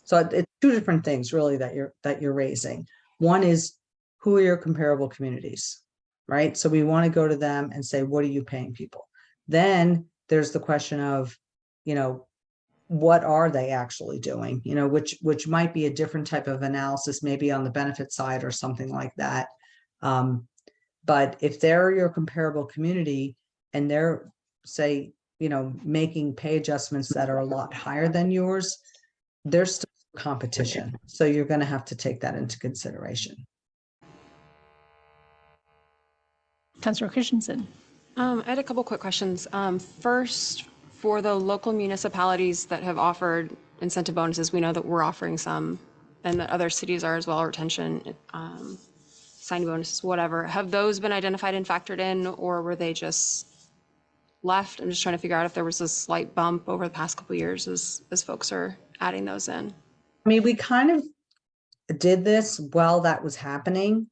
J: so it's two different things really that you're raising. One is, who are your comparable communities, right? So we want to go to them and say, what are you paying people? Then there's the question of, what are they actually doing? Which might be a different type of analysis, maybe on the benefit side or something like that. But if they're your comparable community and they're, say, making pay adjustments that are a lot higher than yours, there's still competition. So you're going to have to take that into consideration.
F: Councilor Christensen.
K: I had a couple quick questions. First, for the local municipalities that have offered incentive bonuses, we know that we're offering some, and that other cities are as well, retention, signing bonuses, whatever. Have those been identified and factored in, or were they just left? I'm just trying to figure out if there was a slight bump over the past couple of years as folks are adding those in.
J: I mean, we kind of did this while that was happening.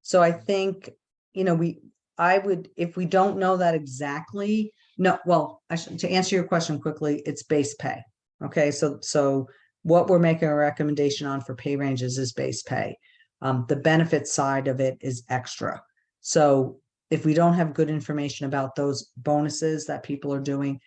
J: So I think, I would, if we don't know that exactly, to answer your question quickly, it's base pay. Okay, so what we're making a recommendation on for pay ranges is base pay. The benefit side of it is extra. So if we don't have good information about those bonuses that people are doing,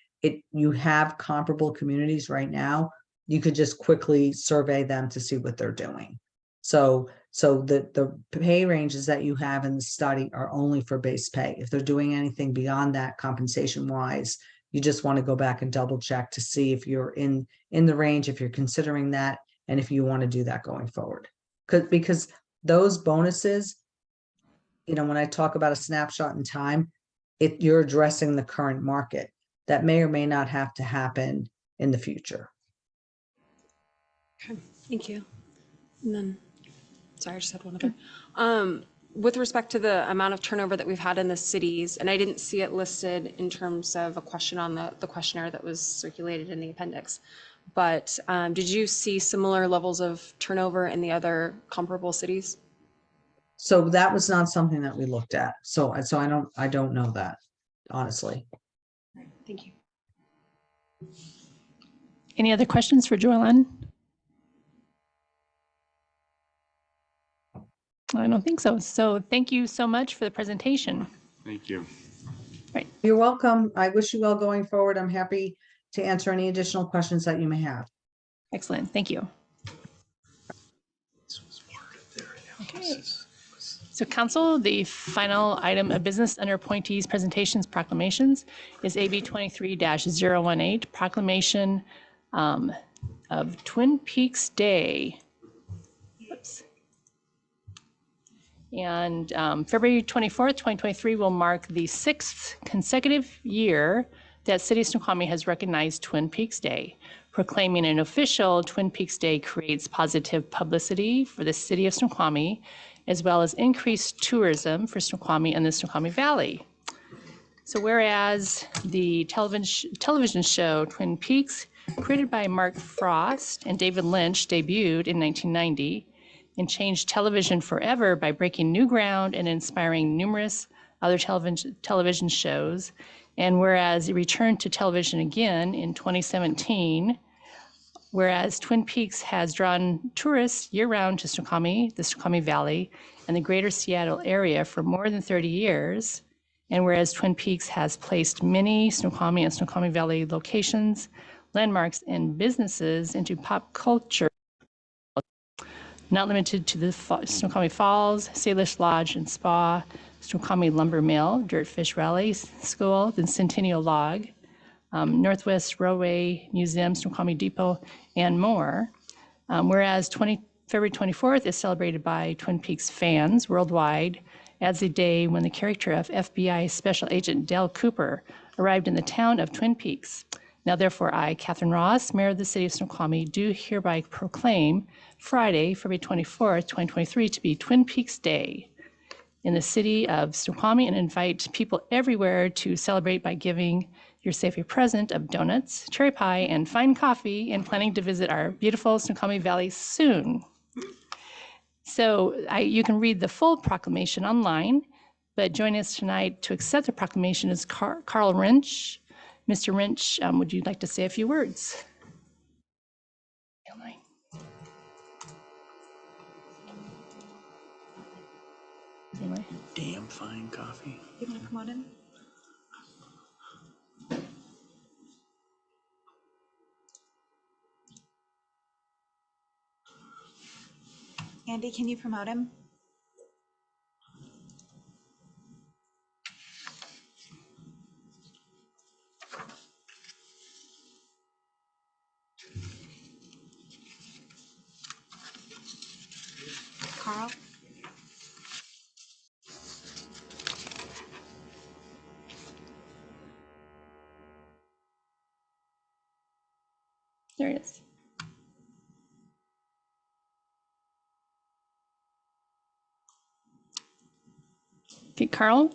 J: you have comparable communities right now. You could just quickly survey them to see what they're doing. So the pay ranges that you have in the study are only for base pay. If they're doing anything beyond that compensation wise, you just want to go back and double check to see if you're in the range, if you're considering that, and if you want to do that going forward. Because those bonuses, when I talk about a snapshot in time, you're addressing the current market. That may or may not have to happen in the future.
K: Okay, thank you. And then, sorry, I just had one other. With respect to the amount of turnover that we've had in the cities, and I didn't see it listed in terms of a question on the questionnaire that was circulated in the appendix, but did you see similar levels of turnover in the other comparable cities?
J: So that was not something that we looked at. So I don't know that, honestly.
K: Thank you.
F: Any other questions for Joellen? I don't think so. So thank you so much for the presentation.
B: Thank you.
F: Right.
J: You're welcome. I wish you well going forward. I'm happy to answer any additional questions that you may have.
F: Excellent. Thank you. Okay. So council, the final item of business under appointees, presentations, proclamations is AB 23-018, proclamation of Twin Peaks Day. Oops. And February 24th, 2023 will mark the 6th consecutive year that City of Snoqualmie has recognized Twin Peaks Day. Proclaiming an official Twin Peaks Day creates positive publicity for the City of Snoqualmie, as well as increased tourism for Snoqualmie and the Snoqualmie Valley. So whereas the television show Twin Peaks, created by Mark Frost and David Lynch, debuted in 1990, and changed television forever by breaking new ground and inspiring numerous other television shows. And whereas it returned to television again in 2017, whereas Twin Peaks has drawn tourists year-round to Snoqualmie, the Snoqualmie Valley, and the greater Seattle area for more than 30 years, and whereas Twin Peaks has placed many Snoqualmie and Snoqualmie Valley locations, landmarks, and businesses into pop culture, not limited to the Snoqualmie Falls, Salish Lodge and Spa, Snoqualmie Lumber Mill, Dirtfish Rally School, the Centennial Log, Northwest Railway Museum, Snoqualmie Depot, and more. Whereas February 24th is celebrated by Twin Peaks fans worldwide as the day when the character of FBI Special Agent Dale Cooper arrived in the town of Twin Peaks. Now, therefore, I, Catherine Ross, Mayor of the City of Snoqualmie, do hereby proclaim Friday, February 24th, 2023, to be Twin Peaks Day in the city of Snoqualmie, and invite people everywhere to celebrate by giving your safe a present of donuts, cherry pie, and fine coffee, and planning to visit our beautiful Snoqualmie Valley soon. So you can read the full proclamation online, but joining us tonight to accept the proclamation is Carl Wrench. Mr. Wrench, would you like to say a few words?
B: Damn fine coffee.
G: You want to promote him? Andy, can you promote him? Carl?
F: There it is. Okay, Carl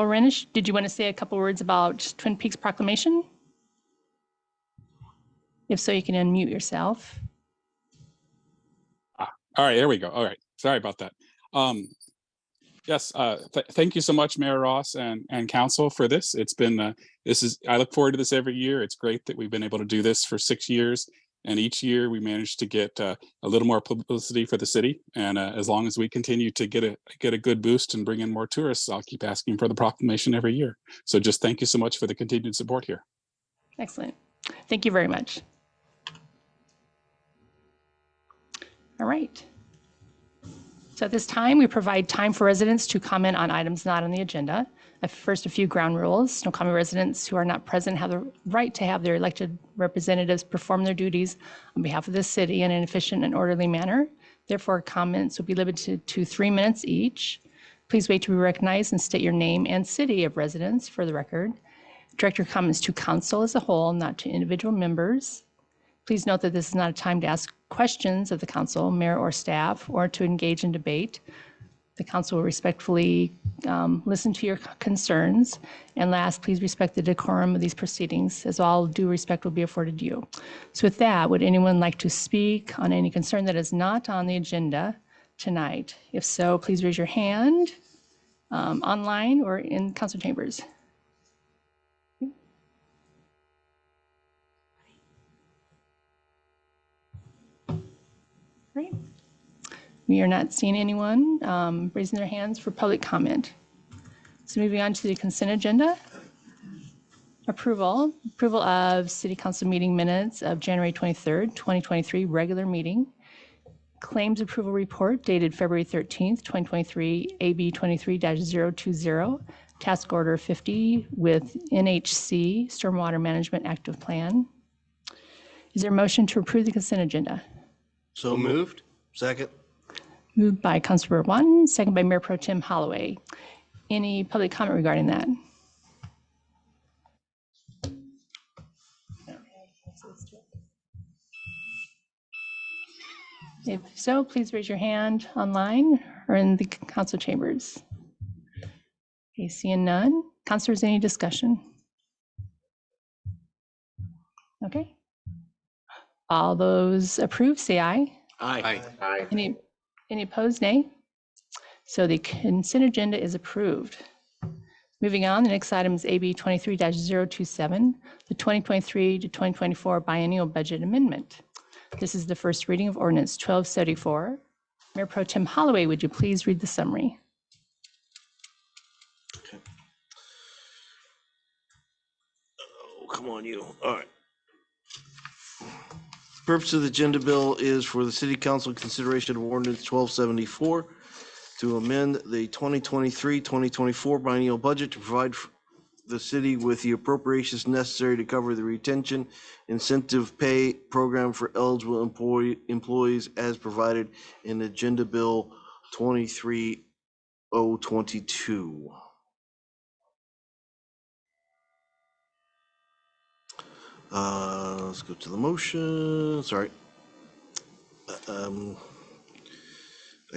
F: Wrench, did you want to say a couple words about Twin Peaks Proclamation? If so, you can unmute yourself.
L: All right, there we go. All right, sorry about that. Yes, thank you so much, Mayor Ross and Council for this. It's been I look forward to this every year. It's great that we've been able to do this for 6 years, And each year we manage to get a little more publicity for the city. And as long as we continue to get a good boost and bring in more tourists, I'll keep asking for the proclamation every year. So just thank you so much for the continued support here.
F: Excellent. Thank you very much. All right. So at this time, we provide time for residents to comment on items not on the agenda. First, a few ground rules. Snoqualmie residents who are not present have the right to have their elected representatives perform their duties on behalf of the city in an efficient and orderly manner. Therefore, comments will be limited to 3 minutes each. Please wait to be recognized and state your name and city of residence for the record. Direct your comments to council as a whole, not to individual members. Please note that this is not a time to ask questions of the council, mayor, or staff, or to engage in debate. The council will respectfully listen to your concerns. And last, please respect the decorum of these proceedings, as all due respect will be afforded you. So with that, would anyone like to speak on any concern that is not on the agenda tonight? If so, please raise your hand online or in council chambers. Great. We are not seeing anyone raising their hands for public comment. So moving on to the consent agenda. Approval of City Council meeting minutes of January 23rd, 2023, regular meeting. Claims approval report dated February 13th, 2023, AB 23-020, task order 50 with NHC Stormwater Management Active Plan. Is there a motion to approve the consent agenda?
E: So moved. Second.
F: Moved by Councilor One, second by Mayor Pro Tem Holloway. Any public comment regarding that? If so, please raise your hand online or in the council chambers. Okay, seeing none. Councilors, any discussion? Okay. All those approved, say aye.
C: Aye. Aye.
F: Any opposed, nay? So the consent agenda is approved. Moving on, the next item is AB 23-027, the 2023 to 2024 biennial budget amendment. This is the first reading of ordinance 1274. Mayor Pro Tem Holloway, would you please read the summary?
E: Okay. Oh, come on, you. All right. Purpose of the agenda bill is for the city council consideration of ordinance 1274 to amend the 2023-2024 biennial budget to provide the city with the appropriations necessary to cover the retention incentive pay program for eligible employees as provided in Agenda Bill 23022. Let's go to the motion. Sorry. I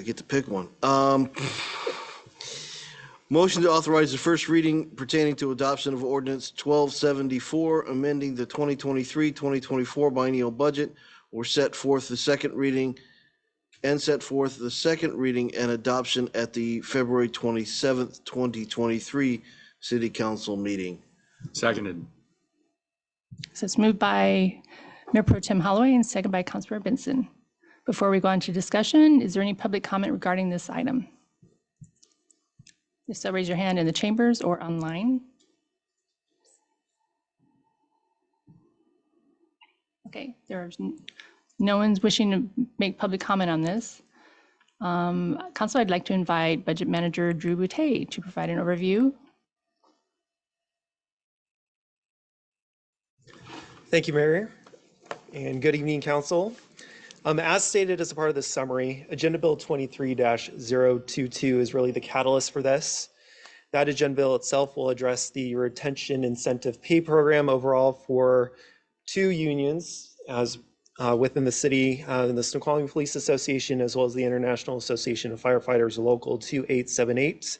E: get to pick one. Motion to authorize the first reading pertaining to adoption of ordinance 1274, amending the 2023-2024 biennial budget, or set forth the second reading and adoption at the February 27th, 2023 City Council meeting.
B: Seconded.
F: So it's moved by Mayor Pro Tem Holloway and second by Councilor Benson. Before we go on to discussion, is there any public comment regarding this item? If so, raise your hand in the chambers or online. Okay, there's no one's wishing to make public comment on this. Council, I'd like to invite Budget Manager Drew Boutte to provide an overview.
M: Thank you, Mayor, and good evening, Council. As stated as a part of this summary, Agenda Bill 23-022 is really the catalyst for this. That agenda bill itself will address the retention incentive pay program overall for 2 unions as within the city, the Snoqualmie Police Association, as well as the International Association of Firefighters Local 2878.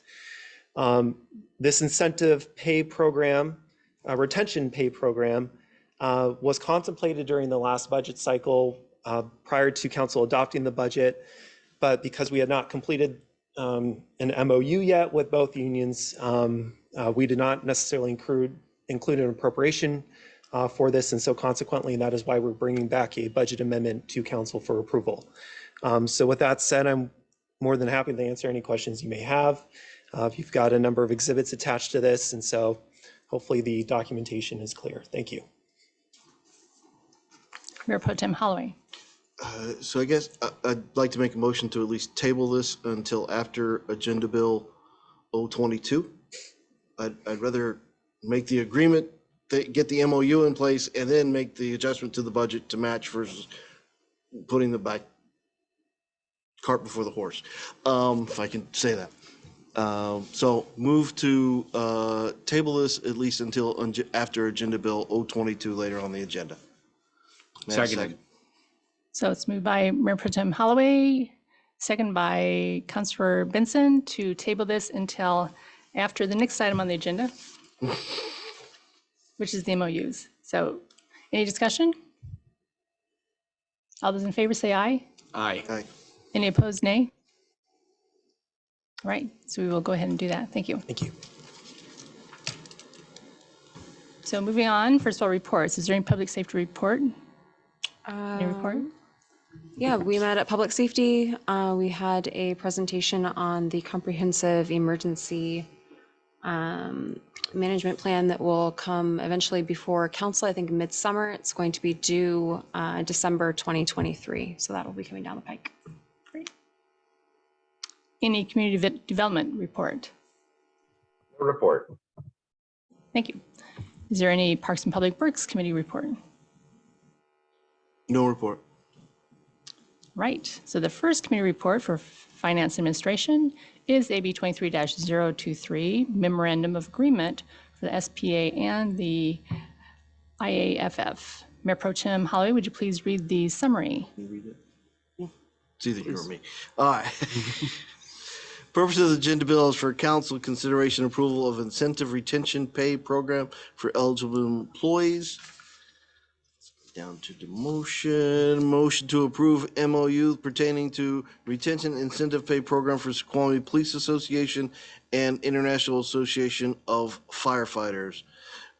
M: This incentive pay program, retention pay program, was contemplated during the last budget cycle prior to council adopting the budget, but because we had not completed an MOU yet with both unions, we did not necessarily include an appropriation for this, and so consequently, that is why we're bringing back a budget amendment to council for approval. So with that said, I'm more than happy to answer any questions you may have. You've got a number of exhibits attached to this, and so hopefully the documentation is clear. Thank you.
F: Mayor Pro Tem Holloway.
E: So I guess I'd like to make a motion to at least table this until after Agenda Bill 022. I'd rather make the agreement, get the MOU in place, and then make the adjustment to the budget to match versus putting the back cart before the horse, if I can say that. So move to table this at least until after Agenda Bill 022 later on the agenda.
B: Seconded.
F: So it's moved by Mayor Pro Tem Holloway, second by Councilor Benson to table this until after the next item on the agenda, which is the MOUs. So any discussion? All those in favor say aye.
B: Aye.
E: Aye.
F: Any opposed, nay? All right, so we will go ahead and do that. Thank you.
M: Thank you.
F: So moving on, first of all, reports. Is there any public safety report? Any report?
K: Yeah, we met at Public Safety. We had a presentation on the comprehensive emergency management plan that will come eventually before council, I think midsummer. It's going to be due December 2023. So that will be coming down the pike.
F: Great. Any community development report?
I: No report.
F: Thank you. Is there any Parks and Public Works Committee report?
E: No report.
F: Right. So the first committee report for Finance Administration is AB 23-023, Memorandum of Agreement for the SPA and the IAFF. Mayor Pro Tem Holloway, would you please read the summary?
E: Can you read it? It's either you or me. All right. Purpose of the agenda bill is for council consideration approval of incentive retention pay program for eligible employees. Down to the motion to approve MOU pertaining to retention incentive pay program for Snoqualmie Police Association and International Association of Firefighters,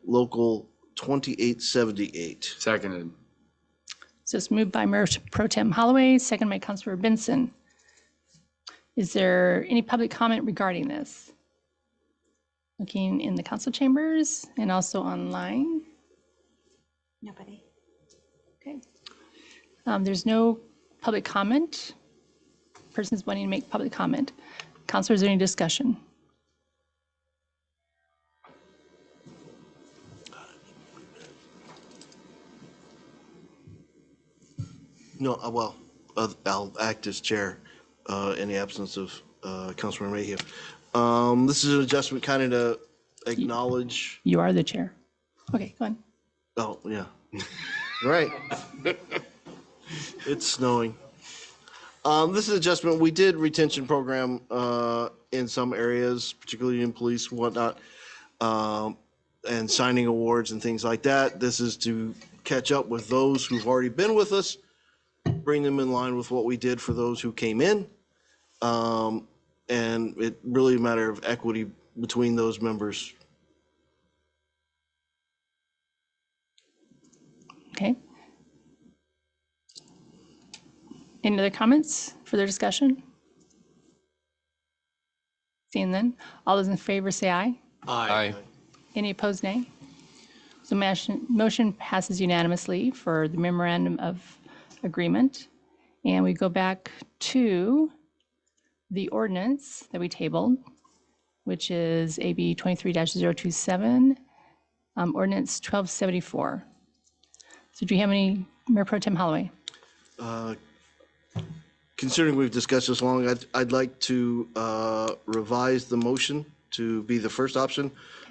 E: Local 2878.
B: Seconded.
F: So it's moved by Mayor Pro Tem Holloway, second by Councilor Benson. Is there any public comment regarding this? Looking in the council chambers and also online.
G: Nobody.
F: Okay. There's no public comment. Persons wanting to make public comment. Councilor, is there any discussion?
E: No, well, I'll act as chair in the absence of Councilman Mayhew. This is an adjustment kind of to acknowledge.
F: You are the chair. Okay, go on.
E: Oh, yeah. Right. It's snowing. This is adjustment. We did retention program in some areas, particularly in police and whatnot, and signing awards and things like that. This is to catch up with those who've already been with us, bring them in line with what we did for those who came in. And it really a matter of equity between those members.
F: Okay. Any other comments, further discussion? Seeing none, all those in favor say aye.
B: Aye.
F: Any opposed, nay? So motion passes unanimously for the memorandum of agreement. And we go back to the ordinance that we tabled, which is AB 23-027, ordinance 1274. So do you have any, Mayor Pro Tem Holloway?
E: Considering we've discussed this long, I'd like to revise the motion to be the first option.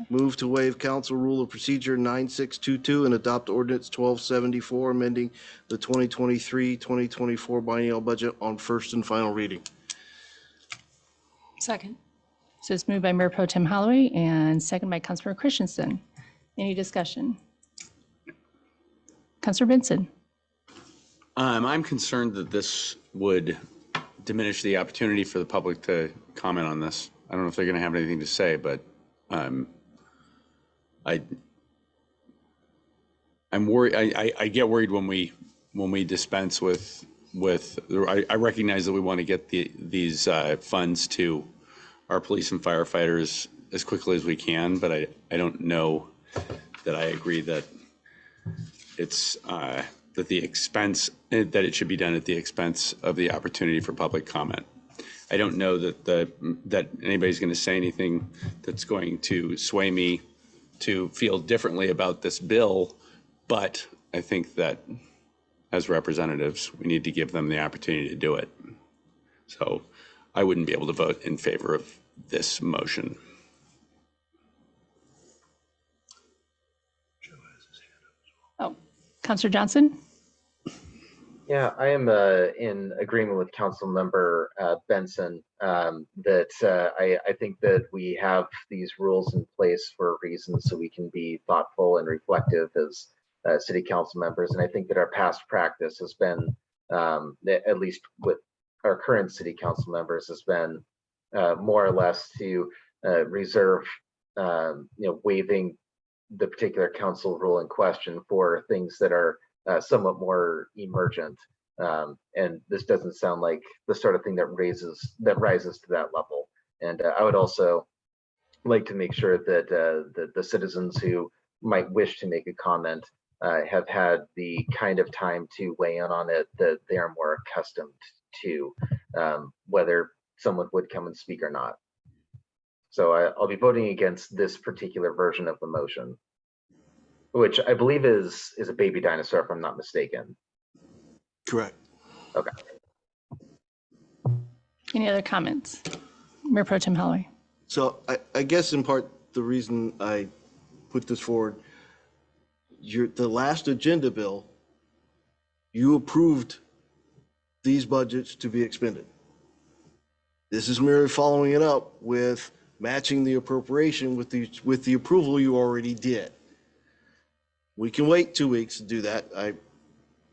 E: Move to waive council rule of procedure 9622 and adopt ordinance 1274, amending the 2023-2024 biennial budget on first and final reading.
K: Second.
F: So it's moved by Mayor Pro Tem Holloway and second by Councilor Christensen. Any discussion? Councilor Benson.
B: I'm concerned that this would diminish the opportunity for the public to comment on this. I don't know if they're going to have anything to say, but I'm worried. I get worried when we dispense with I recognize that we want to get these funds to our police and firefighters as quickly as we can, but I don't know that I agree that it's that the expense that it should be done at the expense of the opportunity for public comment. I don't know that that anybody's going to say anything that's going to sway me to feel differently about this bill, but I think that as representatives, we need to give them the opportunity to do it. So I wouldn't be able to vote in favor of this motion.
F: Oh, Councillor Johnson?
N: Yeah, I am in agreement with Council Member Benson that I think that we have these rules in place for a reason, so we can be thoughtful and reflective as city council members. And I think that our past practice has been, at least with our current city council members, has been more or less to reserve, waiving the particular council rule in question for things that are somewhat more emergent. And this doesn't sound like the sort of thing that rises to that level. And I would also like to make sure that the citizens who might wish to make a comment have had the kind of time to weigh in on it that they are more accustomed to, whether someone would come and speak or not. So I'll be voting against this particular version of the motion, which I believe is a baby dinosaur, if I'm not mistaken.
E: Correct.
N: Okay.
F: Any other comments? Mayor Pro Tem Holloway.
E: So I guess in part, the reason I put this forward, the last agenda bill, you approved these budgets to be expended. This is merely following it up with matching the appropriation with the approval you already did. We can wait 2 weeks to do that. I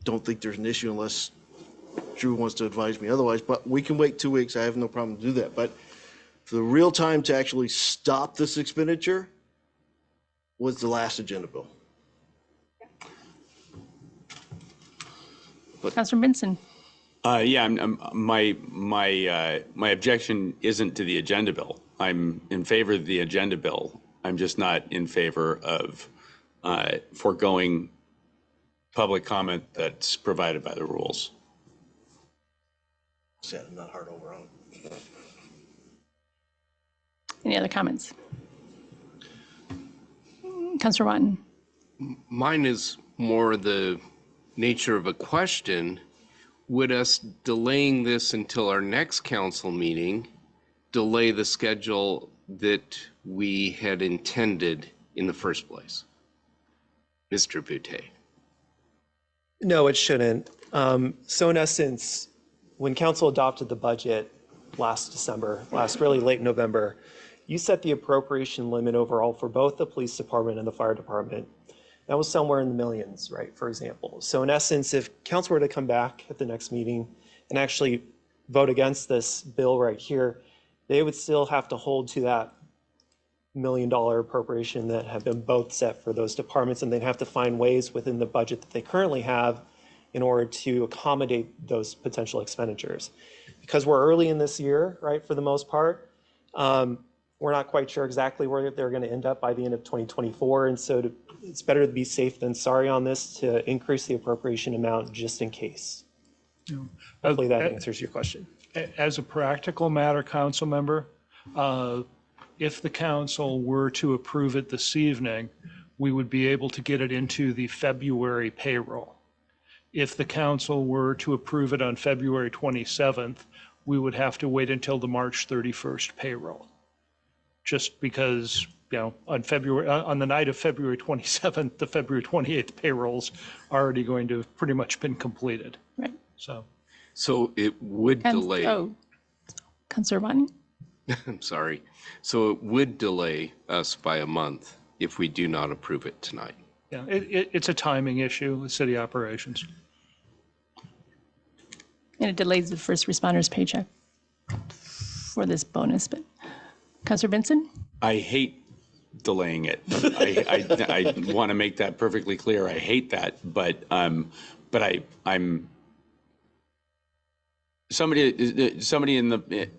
E: don't think there's an issue unless Drew wants to advise me otherwise, but we can wait 2 weeks. I have no problem to do that. But the real time to actually stop this expenditure was the last agenda bill.
F: Councilor Benson.
B: Yeah, my objection isn't to the agenda bill. I'm in favor of the agenda bill. I'm just not in favor of foregoing public comment that's provided by the rules.
E: Sad, I'm not hard over on.
F: Any other comments? Councilor Watton.
I: Mine is more the nature of a question. Would us delaying this until our next council meeting delay the schedule that we had intended in the first place? Mr. Boutte.
M: No, it shouldn't. So in essence, when council adopted the budget last really late November, you set the appropriation limit overall for both the police department and the fire department. That was somewhere in the millions, right, for example. So in essence, if council were to come back at the next meeting and actually vote against this bill right here, they would still have to hold to that $1 million appropriation that have been both set for those departments, and they'd have to find ways within the budget that they currently have in order to accommodate those potential expenditures. Because we're early in this year, right, for the most part, we're not quite sure exactly where they're going to end up by the end of 2024, and so it's better to be safe than sorry on this, to increase the appropriation amount just in case. Hopefully that answers your question.
D: As a practical matter, council member, if the council were to approve it this evening, we would be able to get it into the February payroll. If the council were to approve it on February 27th, we would have to wait until the March 31st payroll. Just because, on the night of February 27th, the February 28th payroll's already going to have pretty much been completed.
F: Right.
I: So it would delay.
F: Oh, Councilor Watton.
I: I'm sorry. So it would delay us by a month if we do not approve it tonight.
D: Yeah, it's a timing issue with city operations.
F: And it delays the first responders' paycheck for this bonus, but Councilor Benson?
B: I hate delaying it. I want to make that perfectly clear. I hate that, but I'm somebody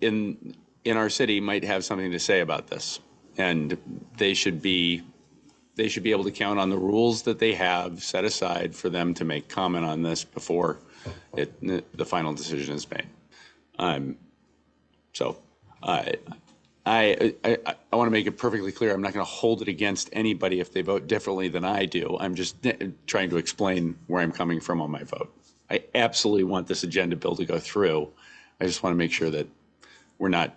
B: in our city might have something to say about this, and they should be able to count on the rules that they have set aside for them to make comment on this before the final decision is made. So I want to make it perfectly clear. I'm not going to hold it against anybody if they vote differently than I do. I'm just trying to explain where I'm coming from on my vote. I absolutely want this agenda bill to go through. I just want to make sure that we're not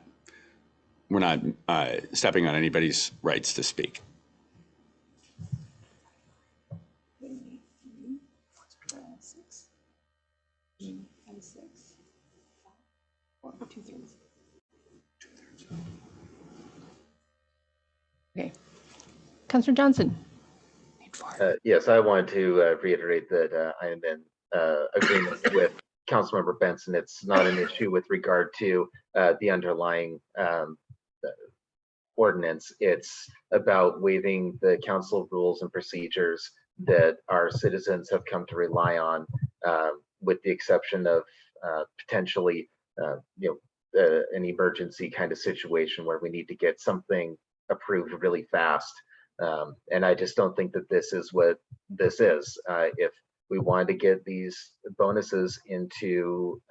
B: stepping on anybody's rights to speak.
F: Okay. Councilor Johnson.
N: Yes, I wanted to reiterate that I am in agreement with Councilmember Benson. It's not an issue with regard to the underlying ordinance. It's about waiving the council rules and procedures that our citizens have come to rely on, with the exception of potentially, an emergency kind of situation where we need to get something approved really fast. And I just don't think that this is what this is. If we wanted to get these bonuses into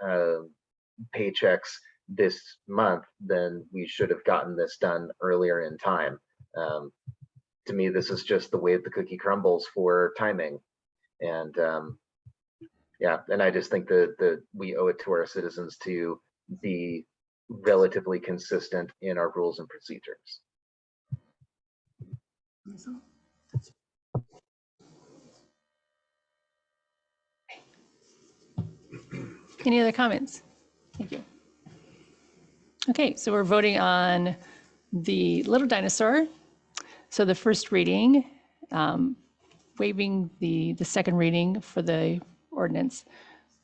N: paychecks this month, then we should have gotten this done earlier in time. To me, this is just the way the cookie crumbles for timing. And yeah, and I just think that we owe it to our citizens to be relatively consistent in our rules and procedures.
F: Any other comments? Thank you. Okay, so we're voting on the little dinosaur. So the first reading, waiving the second reading for the ordinance.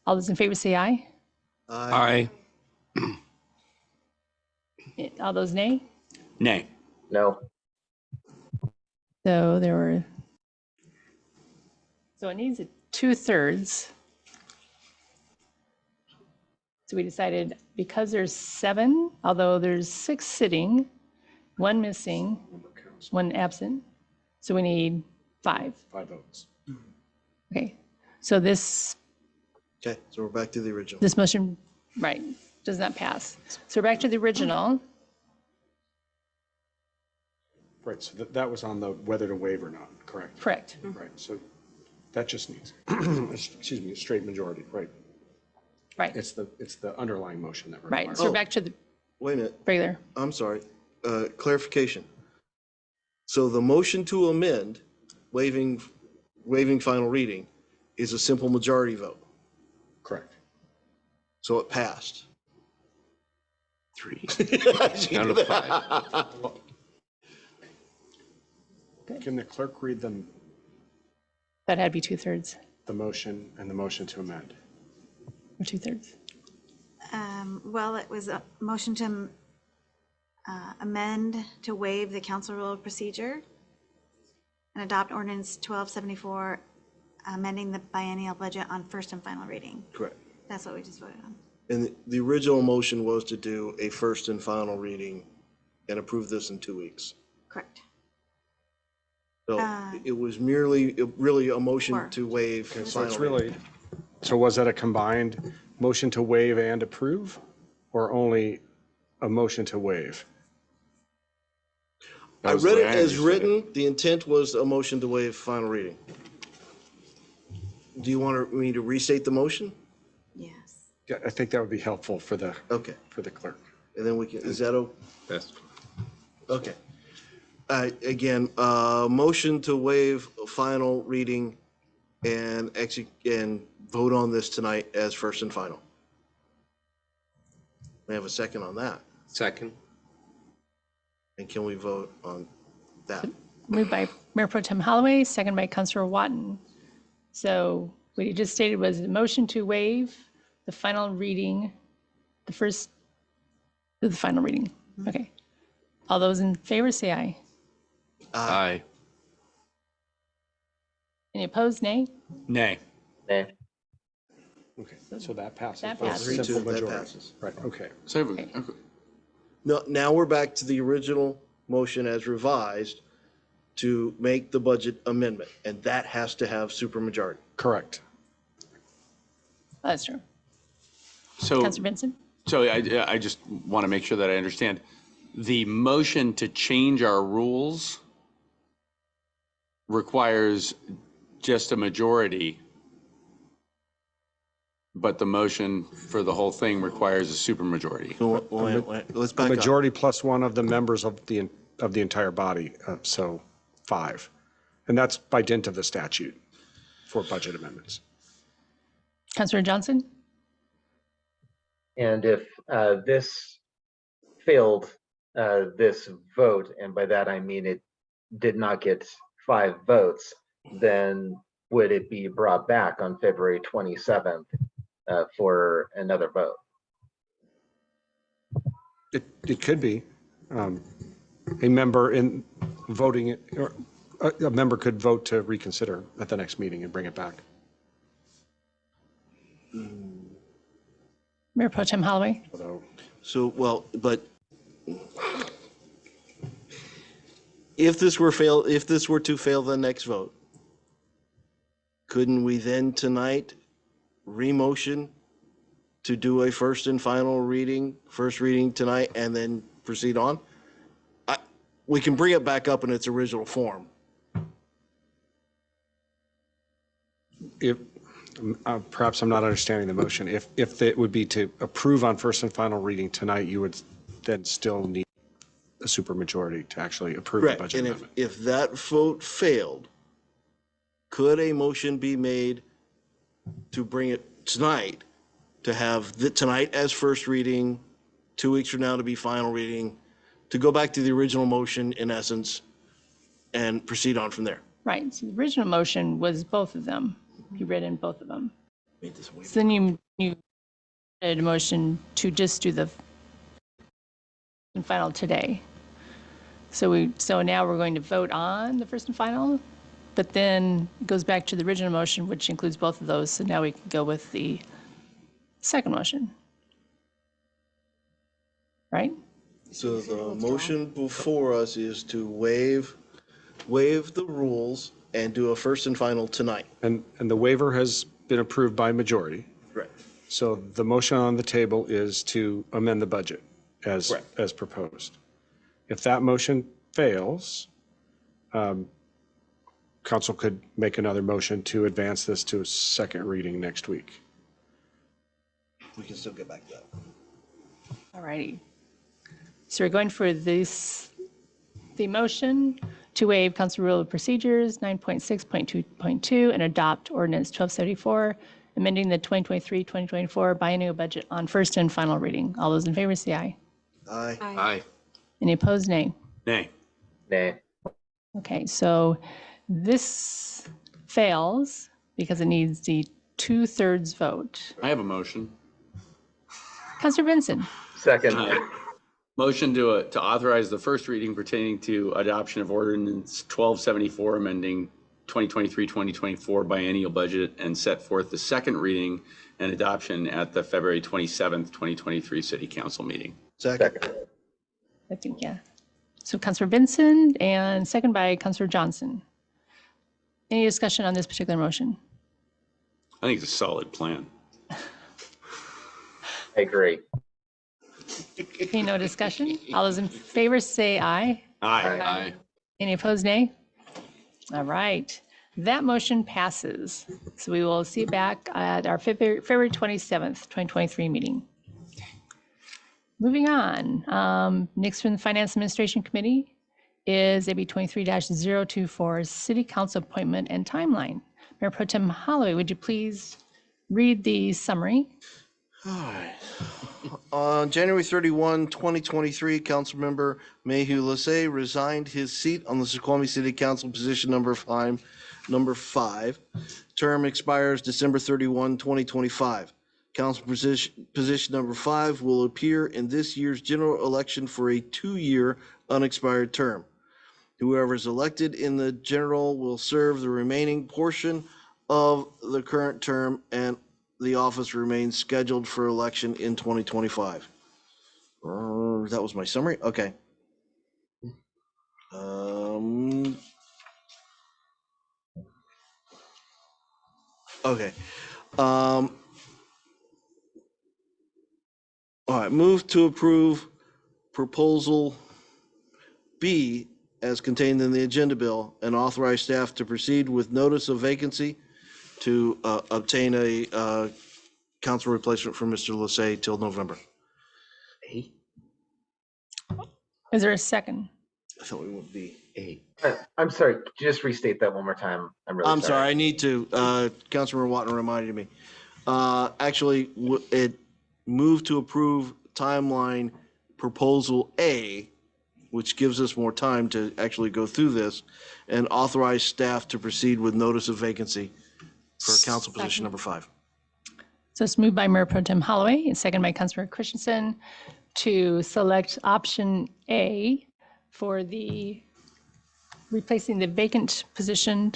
F: All those in favor say aye.
B: Aye.
F: All those nay?
B: Nay.
N: No.
F: So so it needs a 2/3. So we decided because there's 7, although there's 6 sitting, 1 missing, 1 absent. So we need 5.
E: 5 votes.
F: Okay, so this
E: we're back to the original.
F: This motion, right, does not pass. So we're back to the original.
O: Right, so that was on the whether to waive or not, correct?
F: Correct.
O: Right, so that just needs, excuse me, a straight majority, right?
F: Right.
O: It's the underlying motion that
F: Right,
O: requires.
F: so we're back to the
E: Wait a minute.
F: regular.
E: I'm sorry. Clarification. So the motion to amend, waiving final reading, is a simple majority vote.
O: Correct.
E: So it passed.
B: 3 out of 5.
O: Can the clerk read them,
F: That had to be 2/3
O: the motion and the motion to amend?
F: or 2/3.
G: Well, it was a motion to amend to waive the council rule of procedure and adopt ordinance 1274, amending the biennial budget on first and final reading.
E: Correct.
G: That's what we just voted on.
E: And the original motion was to do a first and final reading and approve this in 2 weeks.
G: Correct.
E: So it was really a motion
G: Or-
E: to waive
O: So
E: final
O: it's
E: reading.
O: really, so was that a combined motion to waive and approve, or only a motion to waive?
E: I read it as written. The intent was a motion to waive final reading. Do you want me to restate the motion?
G: Yes.
O: Yeah, I think that would be helpful for the
E: Okay.
O: clerk.
E: And then we can, is that okay?
C: That's
E: Okay. Again, motion to waive final reading and vote on this tonight as first and final. We have a second on that.
C: second.
E: And can we vote on that?
F: Moved by Mayor Pro Tem Holloway, second by Councilor Watton. So what you just stated was a motion to waive the final reading, the final reading. Okay. All those in favor say aye.
I: Aye.
F: Any opposed, nay?
B: Nay.
N: Nay.
O: Okay, so that passes.
F: That
O: by a
F: passes.
O: simple
E: 3-2, that
O: majority.
E: passes.
O: Right, okay.
B: So,
E: No, now we're back to the original motion as revised to make the budget amendment, and that has to have supermajority.
O: Correct.
F: That's true.
B: so,
F: Councilor Benson?
B: so I just want to make sure that I understand. The motion to change our rules requires just a majority, but the motion for the whole thing requires a supermajority.
E: So, wait, let's
O: A
E: back up.
O: majority plus one of the members of the entire body, so 5. And that's by dint of the statute for budget amendments.
F: Councilor Johnson?
N: And if this failed this vote, and by that I mean it did not get 5 votes, then would it be brought back on February 27th for another vote?
O: It could be. A member in voting, or a member could vote to reconsider at the next meeting and bring it back.
F: Mayor Pro Tem Holloway?
E: So, well, but if this were to fail the next vote, couldn't we then tonight re-motion to do a first reading tonight, and then proceed on? We can bring it back up in its original form.
O: If, perhaps I'm not understanding the motion. If it would be to approve on first and final reading tonight, you would then still need a supermajority to actually approve the
E: Correct,
O: budget
E: and
O: amendment.
E: if that vote failed, could a motion be made to bring it tonight, to have tonight as first reading, 2 weeks from now to be final reading, to go back to the original motion in essence, and proceed on from there?
F: Right, so the original motion was both of them. You read in both of them. So then you did a motion to just do the final today. So now we're going to vote on the first and final, but then it goes back to the original motion, which includes both of those. So now we can go with the second motion. Right?
E: So the motion before us is to waive the rules and do a first and final tonight.
O: And the waiver has been approved by majority.
E: Right.
O: So the motion on the table is to amend the budget as proposed. If that motion fails, council could make another motion to advance this to a second reading next week.
E: We can still get back to that.
F: All righty. So we're going for the motion to waive council rule of procedures 9.6.2.2 and adopt ordinance 1274, amending the 2023-2024 biennial budget on first and final reading. All those in favor say aye.
E: Aye.
B: Aye.
F: Any opposed, nay?
B: Nay.
N: Nay.
F: Okay, so this fails because it needs the 2/3 vote.
B: I have a motion.
F: Councilor Benson?
N: Second.
B: Motion to authorize the first reading pertaining to adoption of ordinance 1274, amending 2023-2024 biennial budget, and set forth the second reading and adoption at the February 27th, 2023 City Council meeting.
E: Second.
F: I think, yeah. So Councilor Benson and second by Councilor Johnson. Any discussion on this particular motion?
B: I think it's a solid plan.
N: I agree.
F: Okay, no discussion? All those in favor say aye.
B: Aye. Aye.
F: Any opposed, nay? All right, that motion passes. So we will see you back at our February 27th, 2023 meeting. Moving on, next from the Finance Administration Committee is AB 23-024, City Council appointment and timeline. Mayor Pro Tem Holloway, would you please read the summary?
E: All right. On January 31, 2023, Councilmember Mayhew Lassay resigned his seat on the Snoqualmie City Council position number five. Term expires December 31, 2025. Council position number 5 will appear in this year's general election for a 2-year unexpired term. Whoever is elected in the general will serve the remaining portion of the current term, and the office remains scheduled for election in 2025. That was my summary. Okay. Okay. All right. Move to approve proposal B as contained in the agenda bill and authorize staff to proceed with notice of vacancy to obtain a council replacement for Mr. Lassay till November.
F: Is there a second?
E: I thought we would be eight.
N: I'm sorry, could you just restate that one more time? I'm really
E: I'm sorry, I need to, Councilmember Watton reminded me. Actually, it moved to approve timeline proposal A, which gives us more time to actually go through this, and authorize staff to proceed with notice of vacancy for council position number 5.
F: So it's moved by Mayor Pro Tem Holloway and second by Councilmember Christensen to select option A for the replacing the vacant position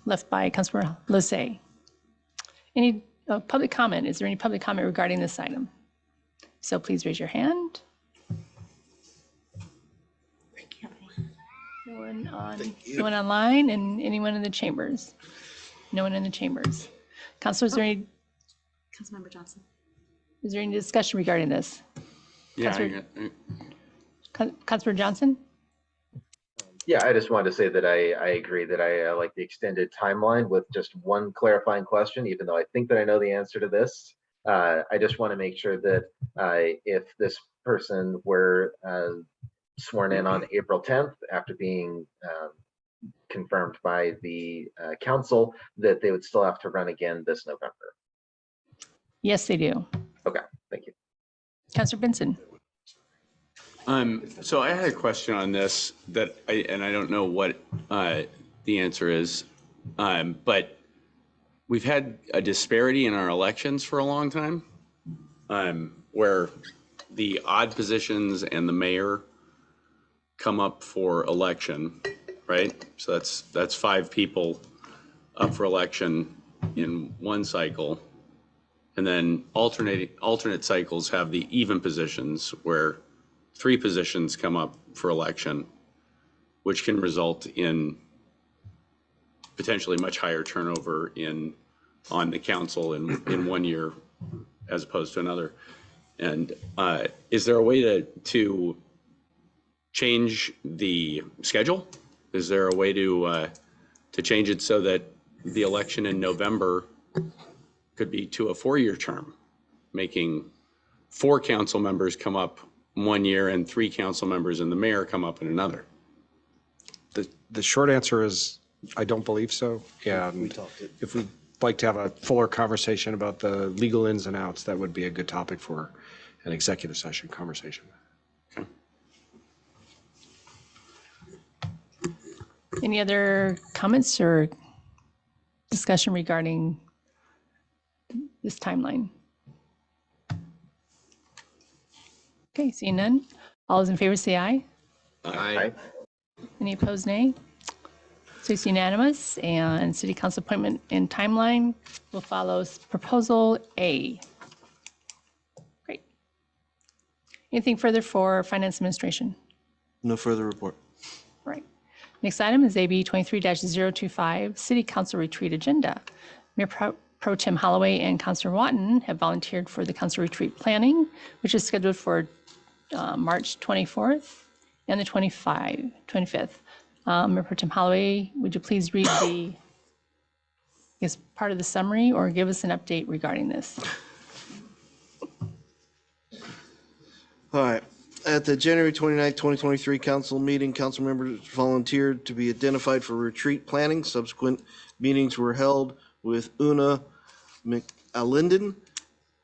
F: left by Councilmember Lassay. Any public comment? Is there any public comment regarding this item? So please raise your hand. No one online, and anyone in the chambers? No one in the chambers. Councilor, is there any?
G: Councilmember Johnson.
F: Is there any discussion regarding this?
B: Yeah.
F: Councilor Johnson?
N: Yeah, I just wanted to say that I agree that I like the extended timeline with just one clarifying question, even though I think that I know the answer to this. I just want to make sure that if this person were sworn in on April 10th after being confirmed by the council, that they would still have to run again this November.
F: Yes, they do.
N: Okay, thank you.
F: Councilor Benson.
B: So I had a question on this that I don't know what the answer is, but we've had a disparity in our elections for a long time, where the odd positions and the mayor come up for election, right? So that's 5 people up for election in one cycle. And then alternate cycles have the even positions where 3 positions come up for election, which can result in potentially much higher turnover on the council in one year as opposed to another. And is there a way to change the schedule? Is there a way to change it so that the election in November could be to a 4-year term, making 4 council members come up one year and 3 council members and the mayor come up in another?
O: The short answer is I don't believe so. And if we'd like to have a fuller conversation about the legal ins and outs, that would be a good topic for an executive session conversation.
B: Okay.
F: Any other comments or discussion regarding this timeline? Okay, seeing none. All those in favor say aye.
N: Aye.
F: Any opposed, nay? So it's unanimous, and city council appointment and timeline will follow proposal A. Great. Anything further for finance administration?
E: No further report.
F: Right. Next item is AB 23-025, City Council Retreat Agenda. Mayor Pro Tem Holloway and Councilor Watton have volunteered for the council retreat planning, which is scheduled for March 24th and the 25th. Mayor Pro Tem Holloway, would you please read part of the summary or give us an update regarding this?
E: All right. At the January 29, 2023 council meeting, council members volunteered to be identified for retreat planning. Subsequent meetings were held with Una McAlinden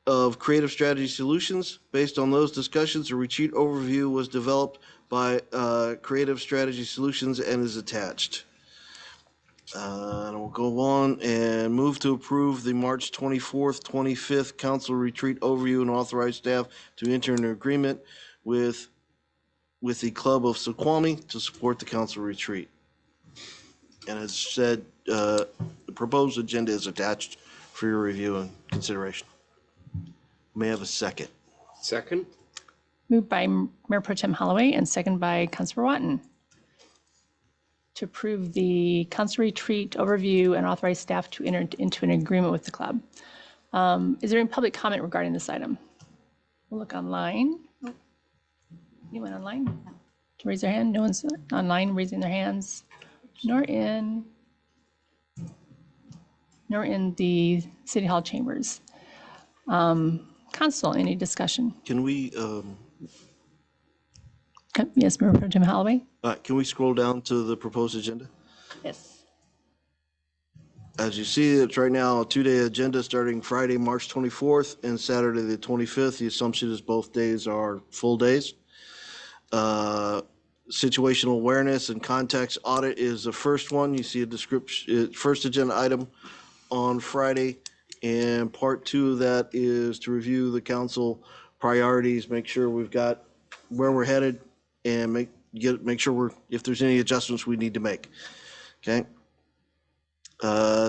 E: of Creative Strategy Solutions. Based on those discussions, a retreat overview was developed by Creative Strategy Solutions and is attached. And we'll go on and move to approve the March 24th, 25th council retreat overview and authorize staff to enter an agreement with with the Club of Snoqualmie to support the council retreat. And as said, the proposed agenda is attached for your review and consideration. May I have a second?
O: Second?
F: Moved by Mayor Pro Tem Holloway and second by Councilor Watton to approve the council retreat overview and authorize staff to enter into an agreement with the club. Is there any public comment regarding this item? We'll look online. Anyone online? To raise their hand? No one's online raising their hands, nor in the City Hall chambers. Council, any discussion?
E: Can we,
F: Yes, Mayor Pro Tem Holloway?
E: can we scroll down to the proposed agenda?
F: Yes.
E: As you see, it's right now a 2-day agenda starting Friday, March 24th and Saturday, the 25th. The assumption is both days are full days. Situational awareness and context audit is the first one. You see a description, first agenda item on Friday. And part 2 of that is to review the council priorities, make sure we've got where we're headed, and make sure if there's any adjustments we need to make. Okay.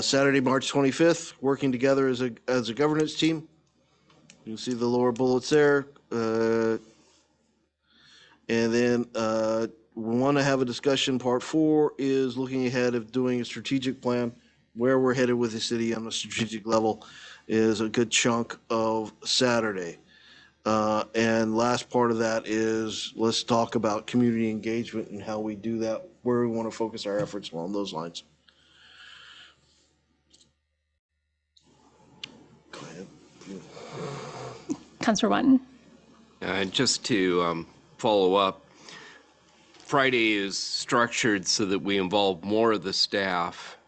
E: Saturday, March 25th, working together as a governance team. You can see the lower bullets there. And then we want to have a discussion. Part 4 is looking ahead of doing a strategic plan. Where we're headed with the city on a strategic level is a good chunk of Saturday. And last part of that is let's talk about community engagement and how we do that, where we want to focus our efforts along those lines. Go ahead.
F: Councilor Watton?
P: Just to follow up, Friday is structured so that we involve more of the staff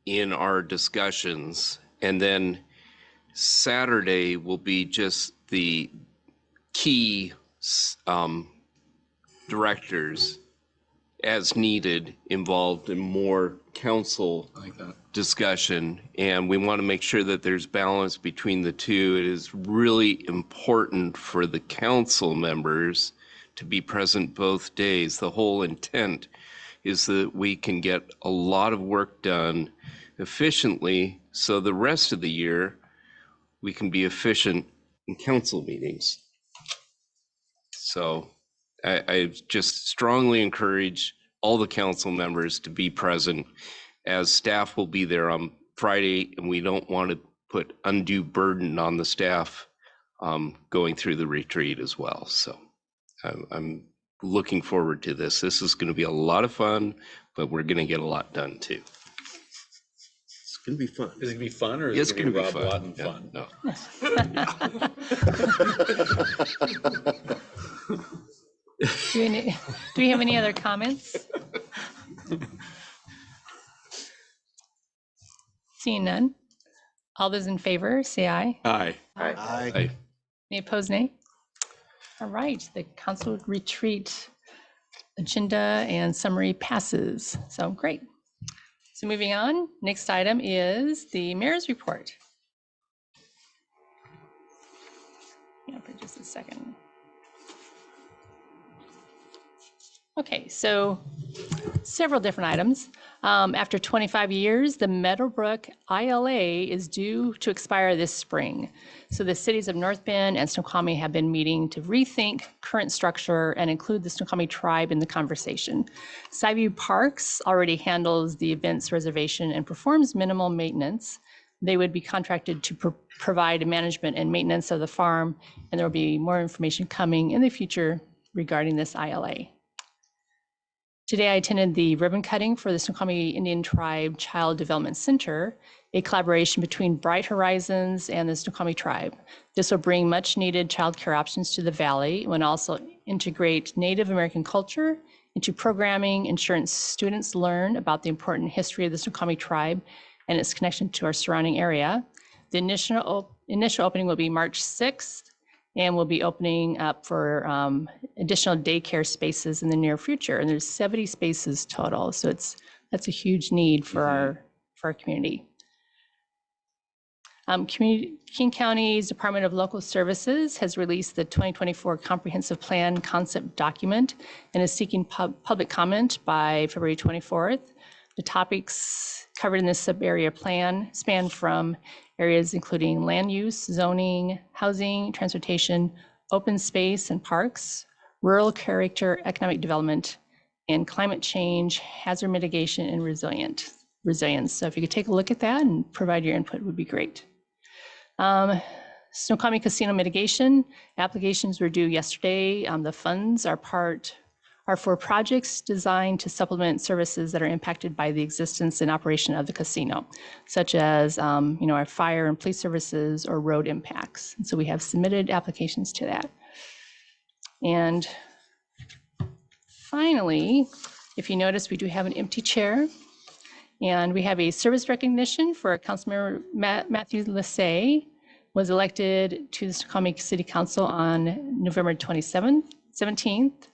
P: in our discussions, and then Saturday will be just the key directors as needed involved in more council discussion, and we want to make sure that there's balance between the two. It is really important for the council members to be present both days. The whole intent is that we can get a lot of work done efficiently, so the rest of the year we can be efficient in council meetings. So I just strongly encourage all the council members to be present, as staff will be there on Friday, and we don't want to put undue burden on the staff going through the retreat as well. So I'm looking forward to this. This is going to be a lot of fun, but we're going to get a lot done too.
E: It's going to be fun.
B: Is it going to be fun, or is it going to be Rob Watton fun?
P: No.
F: Do we have any other comments? Seeing none. All those in favor, say aye.
B: Aye.
P: Aye.
E: Aye.
F: Any opposed, nay? All right, the council retreat agenda and summary passes. So great. So moving on, next item is the mayor's report. Yeah, for just a second. Okay, so several different items. After 25 years, the Meadowbrook ILA is due to expire this spring. So the cities of North Bend and Snoqualmie have been meeting to rethink current structure and include the Snoqualmie tribe in the conversation. Skyview Parks already handles the events reservation and performs minimal maintenance. They would be contracted to provide management and maintenance of the farm, and there will be more information coming in the future regarding this ILA. Today, I attended the ribbon cutting for the Snoqualmie Indian Tribe Child Development Center, a collaboration between Bright Horizons and the Snoqualmie Tribe. This will bring much needed childcare options to the valley and also integrate Native American culture into programming, ensuring students learn about the important history of the Snoqualmie Tribe and its connection to our surrounding area. The initial opening will be March 6th, and we'll be opening up for additional daycare spaces in the near future. And there's 70 spaces total, so that's a huge need for our community. King County's Department of Local Services has released the 2024 Comprehensive Plan Concept Document and is seeking public comment by February 24th. The topics covered in this sub-area plan span from areas including land use, zoning, housing, transportation, open space and parks, rural character, economic development, and climate change, hazard mitigation, and resilience. So if you could take a look at that and provide your input would be great. Snoqualmie casino mitigation applications were due yesterday. The funds are for projects designed to supplement services that are impacted by the existence and operation of the casino, such as our fire and police services or road impacts. And so we have submitted applications to that. And finally, if you notice, we do have an empty chair, and we have a service recognition for Councilmember Matthew Lassay, was elected to the Snoqualmie City Council on November 17th,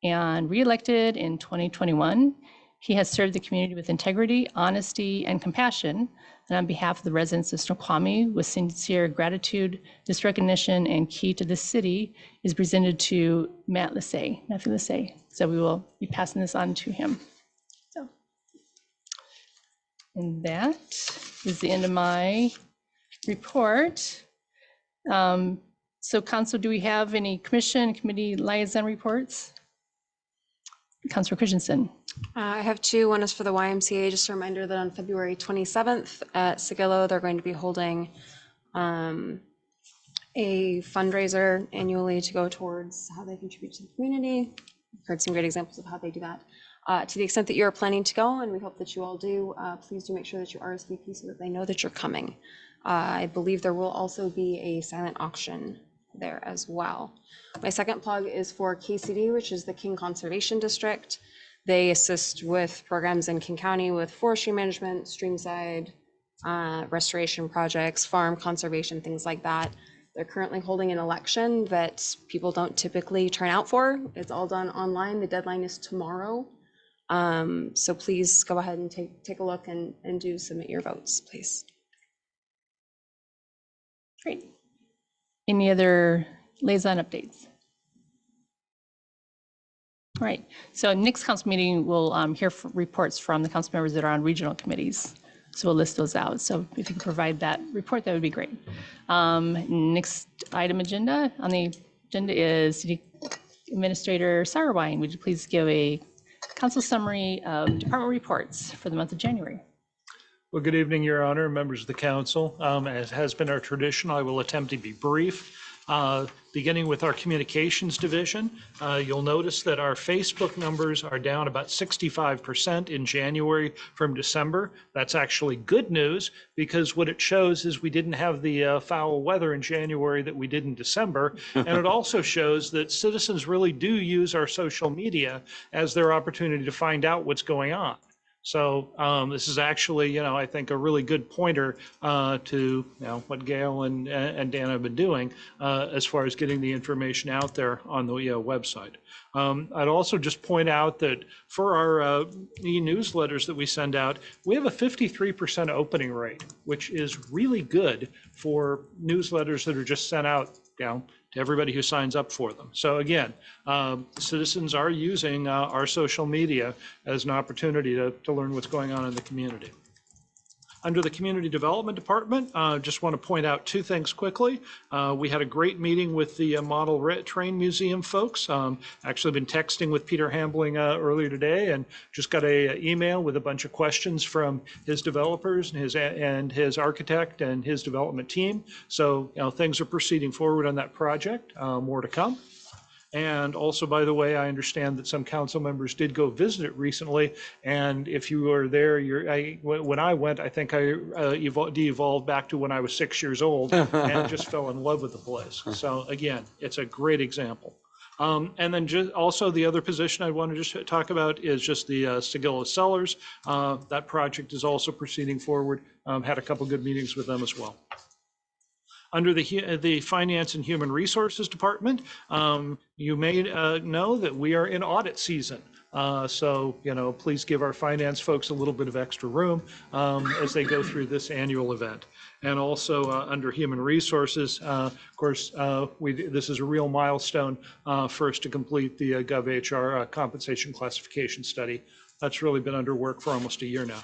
F: and re-elected in 2021. He has served the community with integrity, honesty, and compassion. And on behalf of the residents of Snoqualmie, with sincere gratitude, this recognition and key to the city is presented to Matthew Lassay. So we will be passing this on to him. So, and that is the end of my report. So Council, do we have any commission, committee liaison reports? Councilor Christensen.
K: I have two. One is for the YMCA. Just a reminder that on February 27th at Sigillo, they're going to be holding a fundraiser annually to go towards how they contribute to the community. I've heard some great examples of how they do that. To the extent that you're planning to go, and we hope that you all do, please do make sure that you RSVP so that they know that you're coming. I believe there will also be a silent auction there as well. My second plug is for KCD, which is the King Conservation District. They assist with programs in King County with forestry management, streamside restoration projects, farm conservation, things like that. They're currently holding an election that people don't typically turn out for. It's all done online. The deadline is tomorrow. So please go ahead and take a look and do submit your votes, please.
F: Great. Any other liaison updates? All right, so next council meeting, we'll hear reports from the council members that are on regional committees. So we'll list those out. So if you can provide that report, that would be great. Next item on the agenda is City Administrator Sauerwein. Would you please give a council summary of department reports for the month of January?
D: Well, good evening, Your Honor, members of the council. As has been our tradition, I will attempt to be brief. Beginning with our communications division, you'll notice that our Facebook numbers are down about 65% in January from December. That's actually good news, because what it shows is we didn't have the foul weather in January that we did in December. And it also shows that citizens really do use our social media as their opportunity to find out what's going on. So this is actually, I think a really good pointer to what Gail and Dan have been doing as far as getting the information out there on the website. I'd also just point out that for our e-newsletters that we send out, we have a 53% opening rate, which is really good for newsletters that are just sent out to everybody who signs up for them. So again, citizens are using our social media as an opportunity to learn what's going on in the community. Under the Community Development Department, just want to point out two things quickly. We had a great meeting with the Model Train Museum folks. Actually been texting with Peter Hambling earlier today, and just got an email with a bunch of questions from his developers and his architect and his development team. So things are proceeding forward on that project. More to come. And also, by the way, I understand that some council members did go visit it recently. And if you were there, when I went, I think I de-evolved back to when I was 6 years old and just fell in love with the place. So again, it's a great example. And then just also the other position I want to just talk about is just the Sigillo Cellars. That project is also proceeding forward. Had a couple good meetings with them as well. Under the Finance and Human Resources Department, you may know that we are in audit season. So, please give our finance folks a little bit of extra room as they go through this annual event. And also under Human Resources, of course, this is a real milestone for us to complete the GovHR compensation classification study. That's really been under work for almost a year now.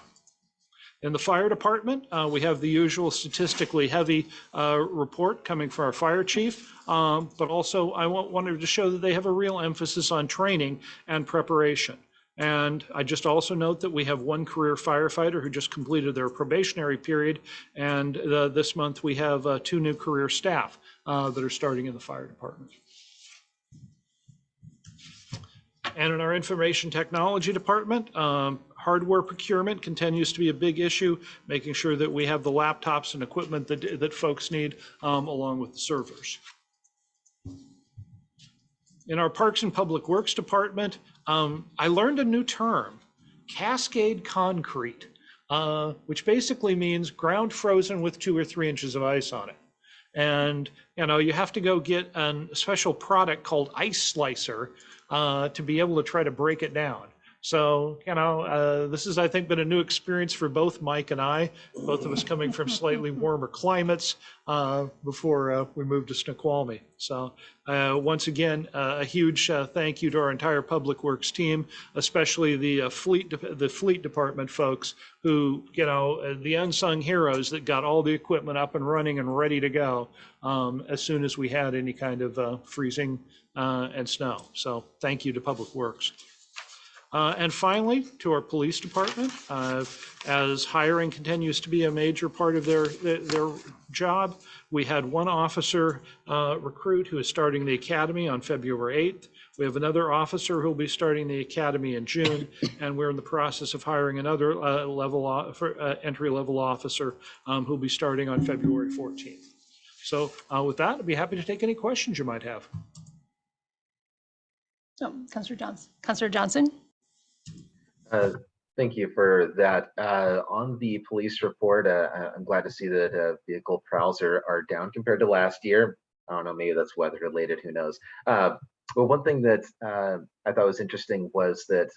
D: In the fire department, we have the usual statistically heavy report coming from our fire chief, but also I wanted to show that they have a real emphasis on training and preparation. And I just also note that we have one career firefighter who just completed their probationary period, and this month we have 2 new career staff that are starting in the fire department. And in our information technology department, hardware procurement continues to be a big issue, making sure that we have the laptops and equipment that folks need along with the servers. In our Parks and Public Works department, I learned a new term, cascade concrete, which basically means ground frozen with 2 or 3 inches of ice on it. And you have to go get a special product called ice slicer to be able to try to break it down. So, this has, I think, been a new experience for both Mike and I, both of us coming from slightly warmer climates before we moved to Snoqualmie. So, once again, a huge thank you to our entire Public Works team, especially the fleet department folks who, the unsung heroes that got all the equipment up and running and ready to go as soon as we had any kind of freezing and snow. So, thank you to Public Works. And finally, to our police department, as hiring continues to be a major part of their job, we had one officer recruit who is starting the academy on February 8th. We have another officer who will be starting the academy in June, and we're in the process of hiring another entry-level officer who will be starting on February 14th. So with that, I'd be happy to take any questions you might have.
F: Oh, Councilor Johnson.
N: Thank you for that. On the police report, I'm glad to see that vehicle prowls are down compared to last year. I don't know, maybe that's weather related, who knows. But one thing that I thought was interesting was that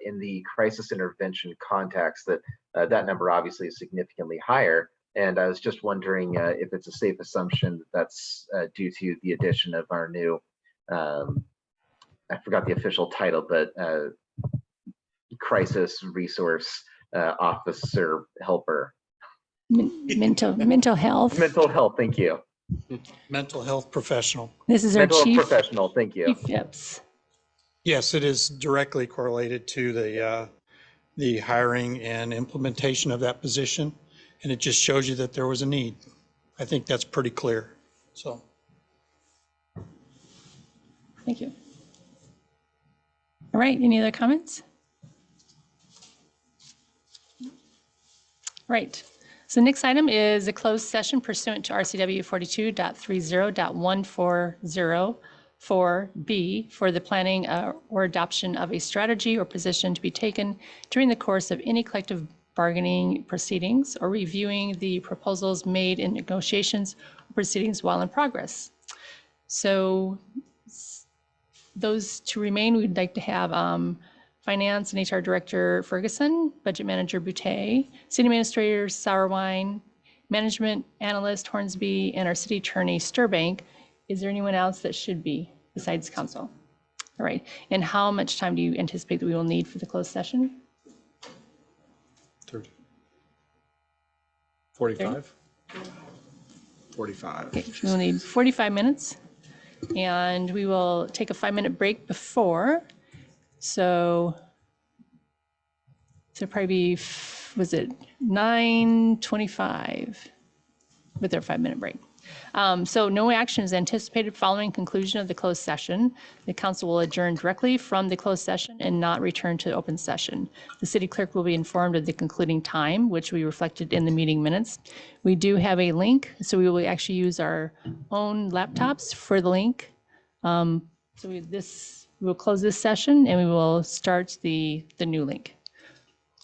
N: in the crisis intervention context, that number obviously is significantly higher. And I was just wondering if it's a safe assumption that that's due to the addition of our new, I forgot the official title, but crisis resource officer helper.
F: Mental health.
N: Mental health, thank you.
Q: Mental health professional.
F: This is our
N: Mental
F: chief
N: health professional, thank you.
F: Chief Phipps.
Q: Yes, it is directly correlated to the hiring and implementation of that position, and it just shows you that there was a need. I think that's pretty clear. So,
F: thank you. All right, any other comments? Right. So the next item is a closed session pursuant to RCW 42.30.140(4)B for the planning or adoption of a strategy or position to be taken during the course of any collective bargaining proceedings or reviewing the proposals made in negotiations or proceedings while in progress. So those to remain, we'd like to have Finance and HR Director Ferguson, Budget Manager Boutte, City Administrator Sauerwein, Management Analyst Hornsby, and our City Attorney Sturbank. Is there anyone else that should be besides Council? All right. And how much time do you anticipate that we will need for the closed session?
O: 30. 45? 45.
F: Okay, we'll need 45 minutes. And we will take a 5-minute break before. So probably be, was it 9:25 with their 5-minute break. So no action is anticipated following conclusion of the closed session. The council will adjourn directly from the closed session and not return to the open session. The city clerk will be informed of the concluding time, which we reflected in the meeting minutes. We do have a link, so we will actually use our own laptops for the link. We'll close this session and we will start the new link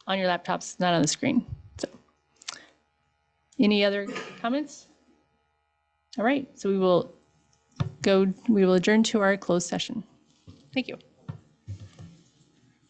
F: on your laptops, not on the screen. So, any other comments? All right, so we will adjourn to our closed session. Thank you.